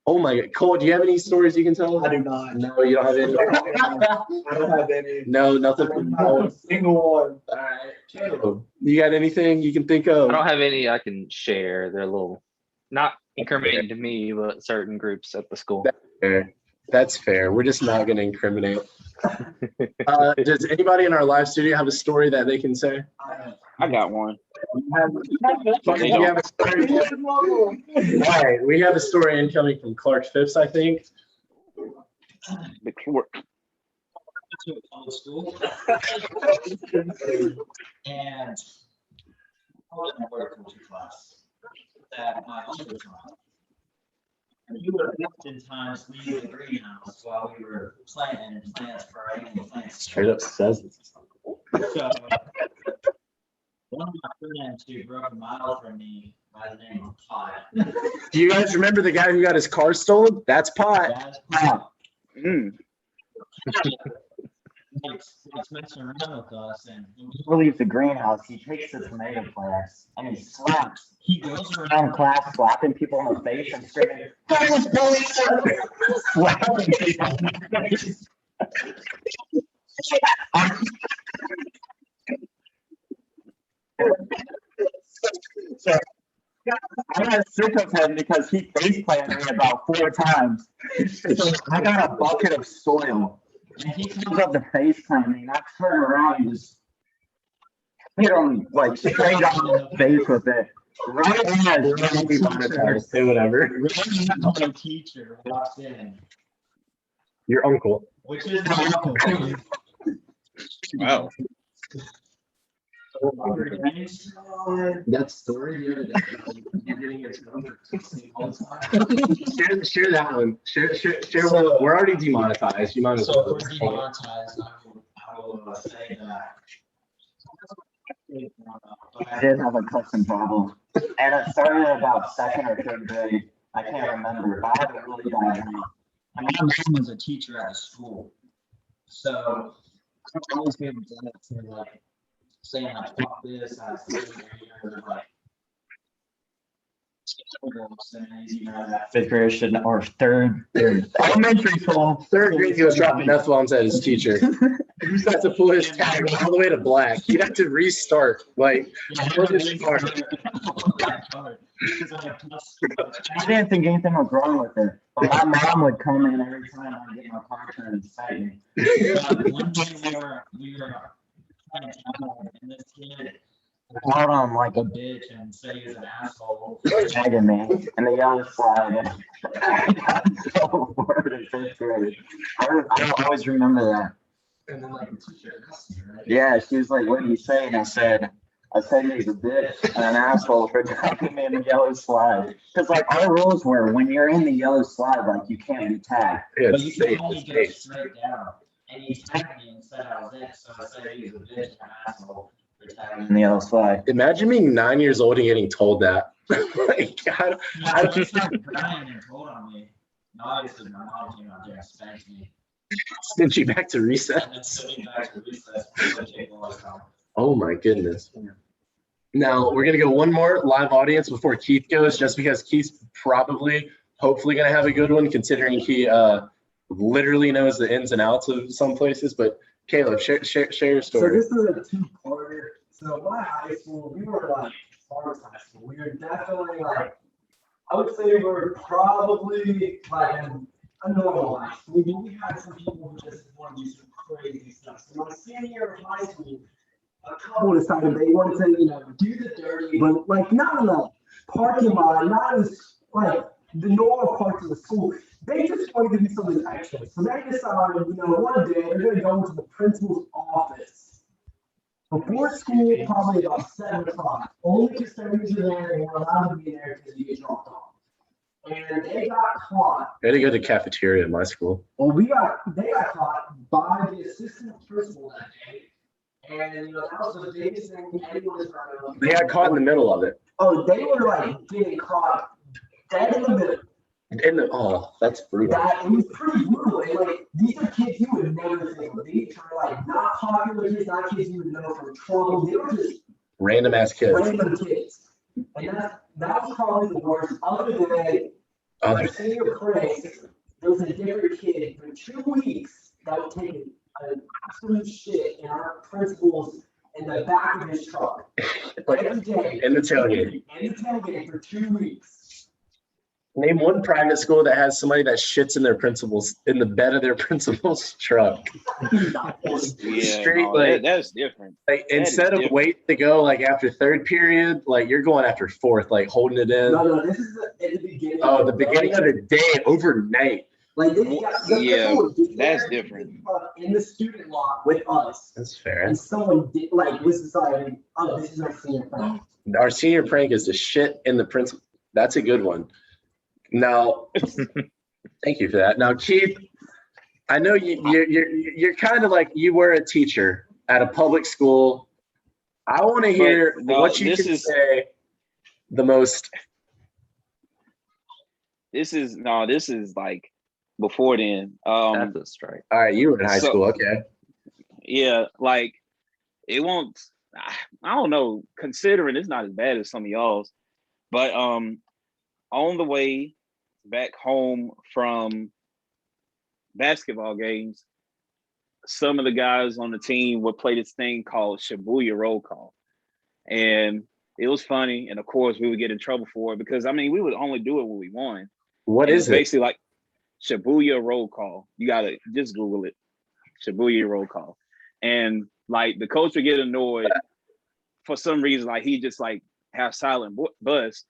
oh my God, Cole, do you have any stories you can tell? I do not. No, you don't have any. I don't have any. No, nothing. Not a single one. All right, Caleb, you got anything you can think of? I don't have any I can share. They're a little not incriminating to me, but certain groups at the school. Fair. That's fair. We're just not going to incriminate. Does anybody in our live studio have a story that they can say? I got one. We have a story. All right, we have a story incoming from Clark Phipps, I think. The clerk. To a public school. And I was in a horticulture class that my uncle was on. And he would oftentimes leave the greenhouse while we were planting plants for our annual plants. Straight up says it's So one of my friends who broke a mile from me by the name of Pot. Do you guys remember the guy who got his car stolen? That's Pot. That's Pot. Mm. It's messing around with us, and He leaves the greenhouse. He takes the tomato plants and he slaps. he goes around. Around class, slapping people in the face and screaming, "Police, police!" slapping people in the face. So, I got sick of him because he face planted me about 4 times. So I got a bucket of soil. And he comes up to face plant me, and I turn around and just hit him like straight on the face with it. Right as Say whatever. My teacher walks in, Your uncle. which is my uncle. Wow. That story the other day, you're getting your phone for texting all the time. Share that one. Share. So- We're already demonetized. You might as So well. if we're demonetized, I will say that. I did have a custom problem, and it started at about 2nd or 3rd grade. I can't remember, but I had a really bad dream. And my mom was a teacher at a school. So I always gave them that for like saying like fuck this, I was like Fifth grade should, or third elementary school. 3rd grade, he was dropping F bombs at his teacher. He's got to pull his tag all the way to black. He'd have to restart. Like, pull his card. I didn't think anything was wrong with it, but my mom would come in every time I get my car turned and fight me. One day we were trying to and this kid Out on like a a bitch and say he was an asshole. tagging me in the yellow slide. I got so bored in 5th grade. I always remember that. And then like the teacher asked me, right? Yeah, she was like, "What did you say?" And I said he's a bitch and an asshole for tagging me in the yellow slide. Because like our rules were, when you're in the yellow slide, like you can't be tagged. Yeah, But you it's can safe. only It's go safe. straight down. And he tagged me and said I was it, so I said he was a bitch and an asshole for tagging In the yellow slide. Imagine being 9 years old and getting told that. Like, I I just started crying and told on me. And obviously my mom came out there and spanked me. sent you back to And then recess. sent me back to recess for the table all the time. Oh my goodness. Now we're gonna go one more live audience before Keith goes, just because Keith's probably, hopefully, gonna have a good one, considering he literally knows the ins and outs of some places. But Caleb, share your So story. this is a 2-parter. So my high school, we were like Farmers High School. We were definitely like, I would say we were probably like a normal high school. We had some people who just wanted to do some crazy stuff. So my senior year of high school, a couple decided they wanted to, do the dirty, but like not in the parking lot, not in like the normal parts of the school. They just wanted to do something extra. So they decided, one day they're going to go into the principal's office before school, probably about 7 o'clock. Only custodians are there and we're allowed to be there because you get dropped off. And they got caught. I had to go to the cafeteria at my school. Well, they got caught by the assistant principal that day. And, that was the biggest thing anyone was running. They got caught in the middle of it. Oh, they were like getting caught dead in the middle. Oh, that's brutal. It was pretty brutal. And like, these are kids you would never think of. These are like not popular kids, not kids you would know from trouble. They were just Random ass kids. random kids. And that was probably the worst. Other than my senior prank, there was a different kid for 2 weeks that would take an absolute shit in our principal's in the back of his truck. Every day. In the tailgate. In the tailgate for 2 weeks. Name one private school that has somebody that shits in the bed of their principal's truck. Yeah, Straight, no, like, that's different. like That is instead of different. wait to go like after 3rd period, like you're going after 4th, like holding it in. No, this is at the beginning. Oh, the beginning of the day, overnight. Like this, Yeah, someone that's there different. in the student lot with us, That's fair. and someone was deciding, oh, this is our senior prank. Our senior prank is to shit in the principal. That's a good one. Now, thank you for that. Now, Keith, I know you're kind of like, you were a teacher at a public school. I want to hear no, what you this can is- say the most. This is like before then. That's a strike. All right, you were in high So- school. Okay. Yeah, like it won't. I don't know. Considering it's not as bad as some of y'all's, but on the way back home from basketball games, some of the guys on the team would play this thing called Shibuya roll call, and it was funny. And of course, we would get in trouble for it because I mean, we would only do it when we won. What And is it's it? basically like Shibuya roll call. You gotta just Google it. Shibuya roll call. And like the coach would get annoyed for some reason, like he just like have silent bus.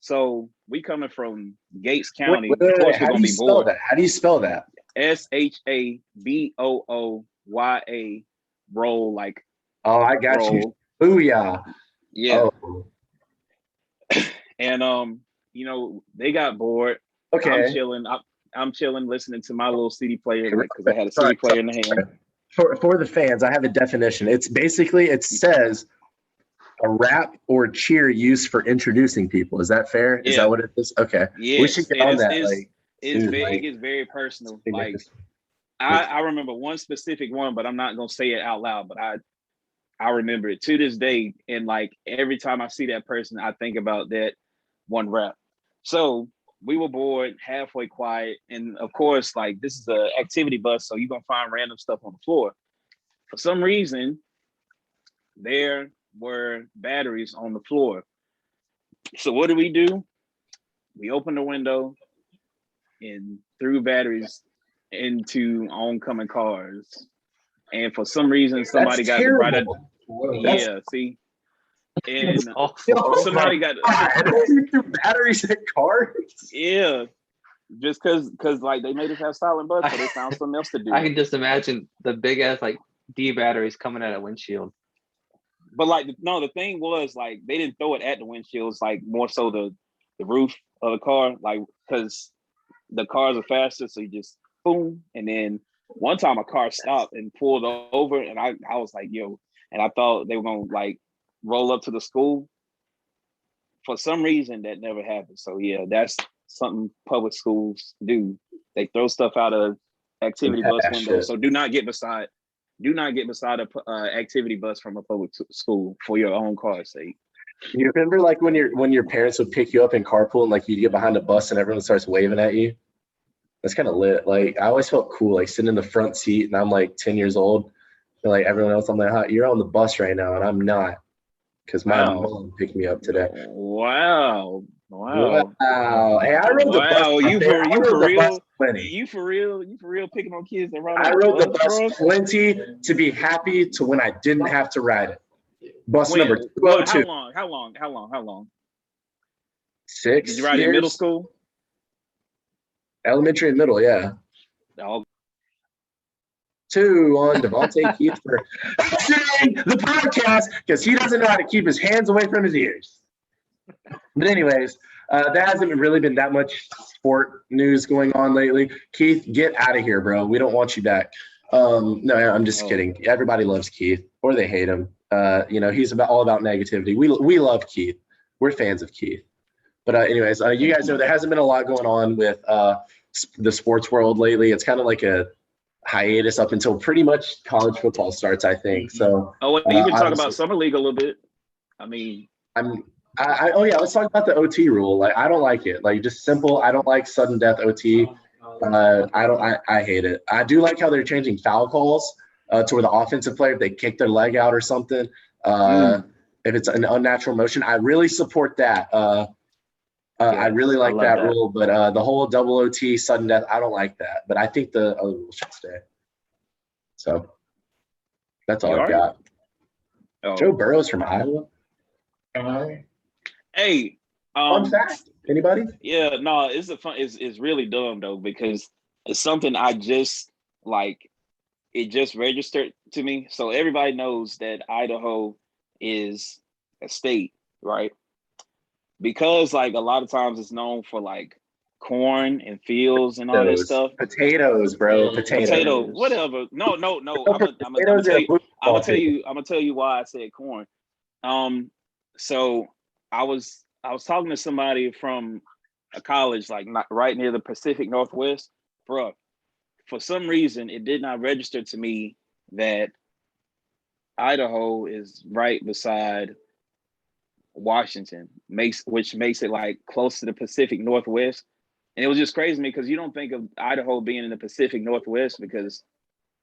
So we coming from Gates County, Wait, of course how we're do gonna you be spell bored. that? How do you spell that? SHABOOYA roll, like Oh, I got you. roll. Booyah. Yeah. Oh, And you know, they got bored. I'm okay. chilling. I'm chilling, listening to my little CD player because I had a CD Sorry, player in the hand. For the fans, I have a definition. It's basically, it says a rap or cheer used for introducing people. Is that fair? Is Yeah. that what it is? Okay. We Yes, should get and on that. it's Like, it's soon, very, like, it gets very personal. they make Like this- I remember one specific one, but I'm not gonna say it out loud. But I remember it to this day, and like every time I see that person, I think about that one rap. So we were bored, halfway quiet, and of course, like this is an activity bus, so you're gonna find random stuff on the floor. For some reason, there were batteries on the floor. So what do? We opened the window and threw batteries into oncoming cars. And for some reason, somebody That's got the bright idea. terrible. That's- Yeah, see? And Yo, somebody my got, God. You threw batteries at cars? yeah, just because like they made us have silent bus, so they found something else to do. I can just imagine the big ass like D batteries coming out of windshield. But like, no, the thing was like they didn't throw it at the windshields, like more so the roof of the car, like because the cars are faster, so you just boom. And then one time a car stopped and pulled over, and I was like, yo, and I thought they were gonna like roll up to the school. For some reason, that never happened. So yeah, that's something public schools do. They throw stuff out of activity bus Yeah, windows. shit. So do not get beside a activity bus from a public school for your own car's sake. You remember like when your parents would pick you up in carpool and like you get behind a bus and everyone starts waving at you? That's kind of lit. Like I always felt cool, like sitting in the front seat and I'm like 10 years old. And like everyone else, I'm like, "Huh, you're on the bus right now," and I'm not. Because my Wow. mom picked me up today. Wow. Wow. Hey, I rode the bus. Wow, you man. for I you rode for the real? bus plenty. You for real picking on kids that ride I on rode the bus, bus bro? plenty to be happy to when I didn't have to ride it. Bus When? number What? 202. How long? 6 Did you ride in middle years? school? Elementary and middle, yeah. Oh, 2 on Devontae Keith for saying the podcast because he doesn't know how to keep his hands away from his ears. But anyways, there hasn't really been that much sport news going on lately. Keith, get out of here, bro. We don't want you back. No, I'm just kidding. Everybody loves Keith, or they hate him. He's all about negativity. We love Keith. We're fans of Keith. But anyways, you guys know there hasn't been a lot going on with the sports world lately. It's kind of like a hiatus up until pretty much college football starts, I think. So you can talk obviously- about summer league a little bit. I mean, let's talk about the OT rule. Like, I don't like it. Like, just simple. I don't like sudden death OT. I hate it. I do like how they're changing foul calls to where the offensive player, if they kick their leg out or something, if it's an unnatural motion, I really support that. I really like love that that. rule, but the whole double OT sudden death, I don't like that. But I think the other rule should stay. So that's all You I've are? got. oh. Joe Burrow's from Iowa. Hey, Fun fact. Anybody? yeah, no, it's really dumb though, because it's something I just like, it just registered to me. So everybody knows that Idaho is a state, right? Because like a lot of times it's known for like corn and fields and all that stuff. Potatoes, bro. Potatoes. Potato, whatever. No. I'm gonna tell you why I said corn. So I was talking to somebody from a college like not right near the Pacific Northwest, bro. For some reason, it did not register to me that Idaho is right beside Washington, which makes it like close to the Pacific Northwest. And it was just crazy to me because you don't think of Idaho being in the Pacific Northwest because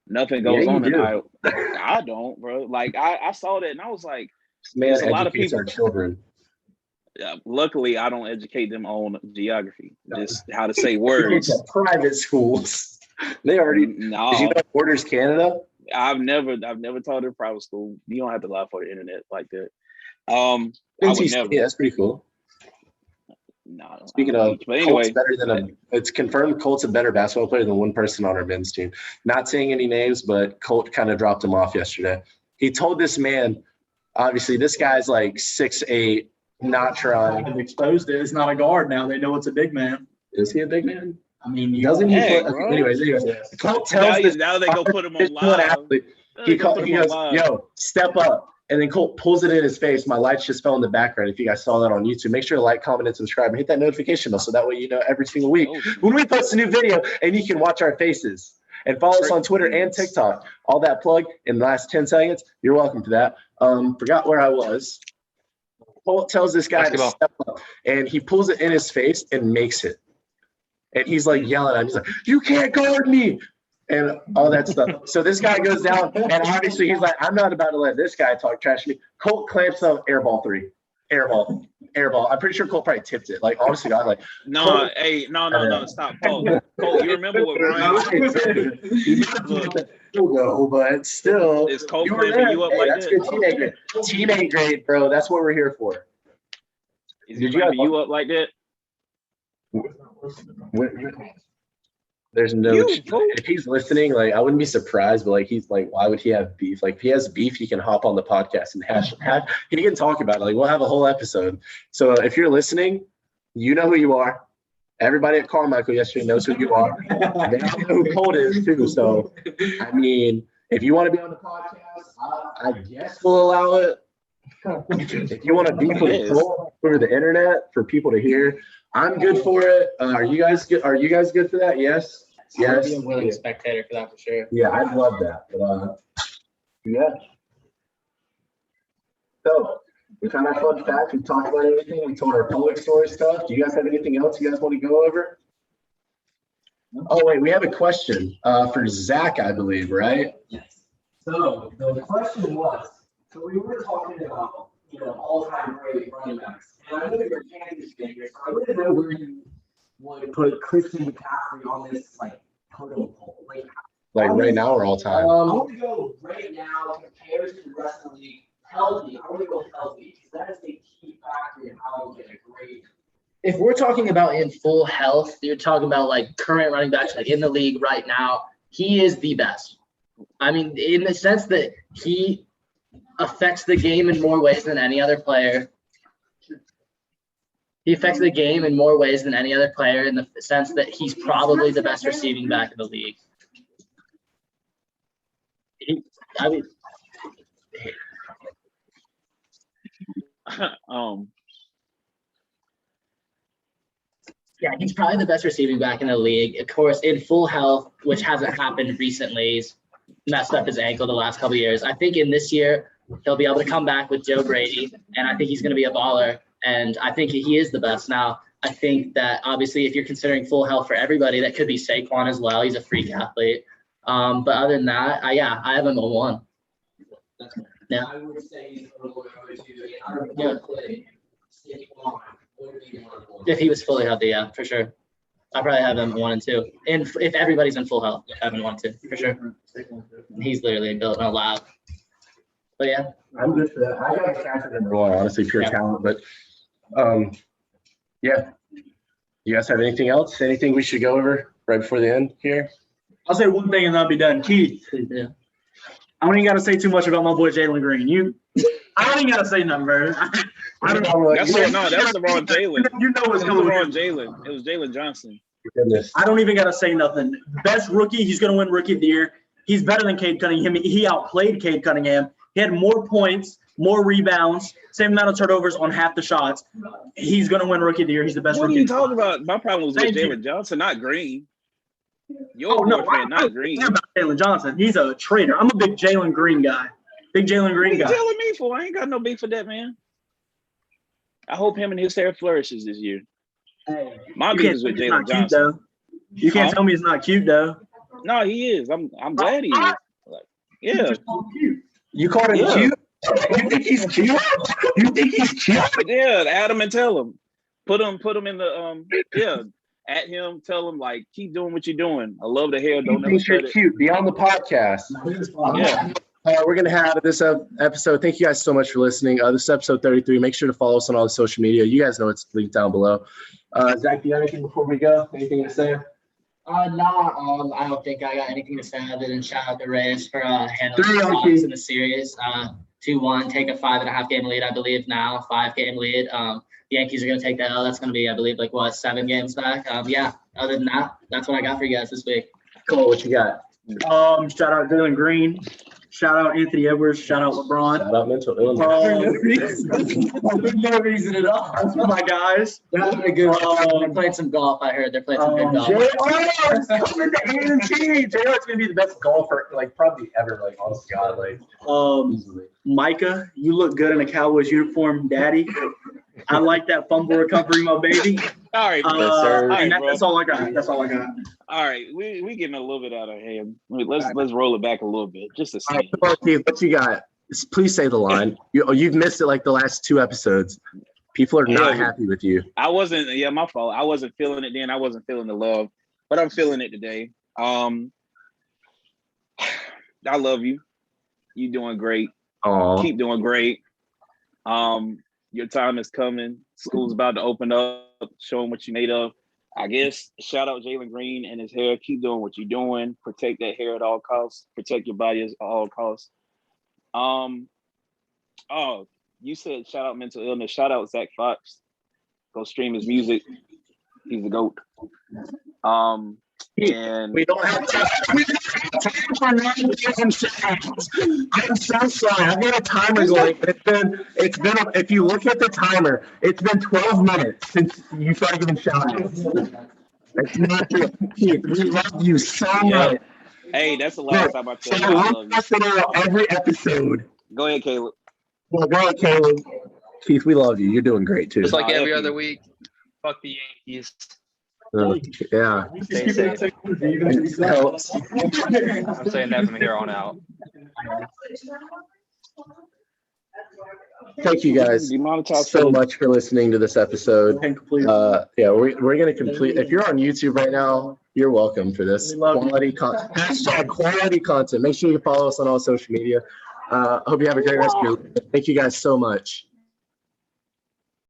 nothing goes on in Idaho. I don't, bro. Like I saw that and I was like, man, a lot of people. Our children. Luckily, I don't educate them on geography, just how to say words. Private schools, they already. No, did you know Borders Canada? I've never taught in private school. You don't have to lie for the internet like that. I would never. Yeah, that's pretty cool. No. Speaking of, but anyway, it's confirmed Colt's a better basketball player than one person on our men's team. Not saying any names, but Colt kind of dropped him off yesterday. He told this man, obviously, this guy's like 6'8", not trying. They've exposed it. It's not a guard now. They know it's a big man. Is he a big man? I mean, doesn't he? Bro. Anyways. Colt tells now they go put him on live. He goes, yo, step up. And then Colt pulls it in his face. My lights just fell in the background. If you guys saw that on YouTube, make sure to like, comment, and subscribe, and hit that notification bell so that way you know every single week when we post a new video and you can watch our faces. And follow us on Twitter and TikTok. All that plug in the last 10 seconds. You're welcome to that. Forgot where I was. Colt tells this guy to step up, and he pulls it in his face and makes it. And he's like yelling at him. He's like, "You can't guard me!" And all that stuff. So this guy goes down, and obviously he's like, "I'm not about to let this guy talk trash to me." Colt clamps up, airball 3. Airball. I'm pretty sure Colt probably tipped it. Like, honestly, God, like. No, stop. Colt, you remember what Ryan said? No, but still. Is Colt clamping you up like that's that? That's good teammate grade. Teammate grade, bro. That's what we're here for. Is he clamping you up like that? There's no. If he's listening, like I wouldn't be surprised, but like he's like, why would he have beef? Like if he has beef, he can hop on the podcast and he can talk about it. Like we'll have a whole episode. So if you're listening, you know who you are. Everybody at Carmichael yesterday knows who you are. They know who Colt is too. So I mean, if you want to be on the podcast, I guess we'll allow it. If you want to beef with Colt over the internet for people to hear, I'm good for it. Are you guys good? Are you guys good for that? Yes. Yes. I'd be a willing spectator for that for sure. Yeah, I'd love that. But yeah. So we found our fun facts. We talked about everything. We told our public story stuff. Do you guys have anything else you guys want to go over? Oh wait, we have a question for Zach, I believe, right? Yes. So the question was, so we were talking about, all-time great running backs. And I know you're a Kansas fan here, so I want to know where you would put Christian McCaffrey on this, totem pole. Like right now or all time? I want to go right now compared to the rest of the league. Healthy. I want to go healthy because that is a key factor in how you get a great. If we're talking about in full health, you're talking about current running backs in the league right now. He is the best. I mean, in the sense that he affects the game in more ways than any other player. He affects the game in more ways than any other player in the sense that he's probably the best receiving back in the league. Yeah, he's probably the best receiving back in the league. Of course, in full health, which hasn't happened recently. He's messed up his ankle the last couple of years. I think in this year, he'll be able to come back with Joe Brady, and I think he's going to be a baller, and I think he is the best. Now, I think that obviously if you're considering full health for everybody, that could be Saquon as well. He's a freak athlete. But other than that, I have him at 1. Yeah. I would say he's a little bit Saquon would be 1. If he was fully healthy, yeah, for sure. I probably have him at 1 and 2. And if everybody's in full health, I have him 1 and 2 for sure. He's literally built in a lab. But yeah, I'm good for that. I got McCaffrey number 1, honestly, pure talent. But yeah. You guys have anything else? Anything we should go over right before the end here? I'll say one thing and that'll be done. Keith, yeah. I don't even got to say too much about my boy Jalen Green. I don't even gotta say nothing, bro. I don't know. That's the wrong Jalen. You know what's It was the going wrong on. Jalen. It was Jalen Johnson. Goodness. I don't even gotta say nothing. Best rookie, he's gonna win Rookie of the Year. He's better than Cade Cunningham. He outplayed Cade Cunningham. He had more points, more rebounds, same amount of turnovers on half the shots. He's gonna win Rookie of the Year. He's the best What are rookie. you talking about? My problem was with Thank you. Jalen Johnson, not Green. Your Oh no, boyfriend, I'm not Green. about Jalen Johnson. He's a traitor. I'm a big Jalen Green guy. Big Jalen What Green you guy. telling me for? I ain't got no beef for that, man. I hope him and his hair flourishes this year. Hey, My you beef can't is tell with me he's Jalen not cute Johnson. though. You can't Huh? tell me he's not cute though. No, he is. I'm glad he is. Like, yeah. You called him Yeah. cute? You think he's cute? You think he's cute? Yeah, add him and tell him. Put him in the at him, tell him like keep doing what you're doing. I love the hair, You don't ever think you're shut it. cute? Be on the podcast. Yeah. We're going to have this episode. Thank you guys so much for listening. This is episode 33. Make sure to follow us on all the social media. You guys know it's linked down below. Zach, do you have anything before we go? Anything to say? I don't think I got anything to say other than shout out the Rays for handling the 3-1 Bucks in the series. 2-1, take a 5.5 game lead, I believe now, 5-game lead. The Yankees are going to take the L. That's going to be, I believe, 7 games back. Yeah, other than that, that's what I got for you guys this week. Cole, what you got? Shout out Jalen Green. Shout out Anthony Edwards. Shout out LeBron. Shout out mental illness. No reason at all. That's for my guys. They're playing some golf. I heard they're playing some good golf. JR's coming to A&T. JR's gonna be the best golfer, probably ever. Honest to God, easily. Micah, you look good in a Cowboys uniform, Daddy. I like that fumble recovery, my baby. All right, Yes, sir. And bro. that's all I got. That's all I got. All right, we getting a little bit out of hand. Let's roll it back a little bit, just to All right, see. come on, Keith, what you got? Please say the line. You've missed it the last 2 episodes. People are not happy with you. I wasn't. Yeah, my fault. I wasn't feeling it then. I wasn't feeling the love, but I'm feeling it today. I love you. You doing great. Oh, Keep doing great. Your time is coming. School's about to open up. Show them what you made of. I guess shout out Jalen Green and his hair. Keep doing what you're doing. Protect that hair at all costs. Protect your body at all costs. Oh, you said shout out mental illness. Shout out Zach Fox. Go stream his music. He's the GOAT. And we don't have time. We don't have time for 9,000 seconds. I'm so sorry. I've got a timer going. It's been. If you look at the timer, it's been 12 minutes since you started giving shout outs. It's not true. Keith, we love you so much. hey, that's the last time I So tell you I we'll love pass it out every episode. you. Go ahead, Caleb. Well, go ahead, Caleb. Keith, we love you. You're doing great too. Just like every other week. Fuck the Yankees. Yeah. Stay safe. It helps. I'm saying that from here on out. Thank you guys so much for listening to this episode. Yeah, we're gonna complete. If you're on YouTube right now, you're welcome for this quality content. #quality content. Make sure you follow us on all social media. Hope you have a great rest of your. Thank you guys so much.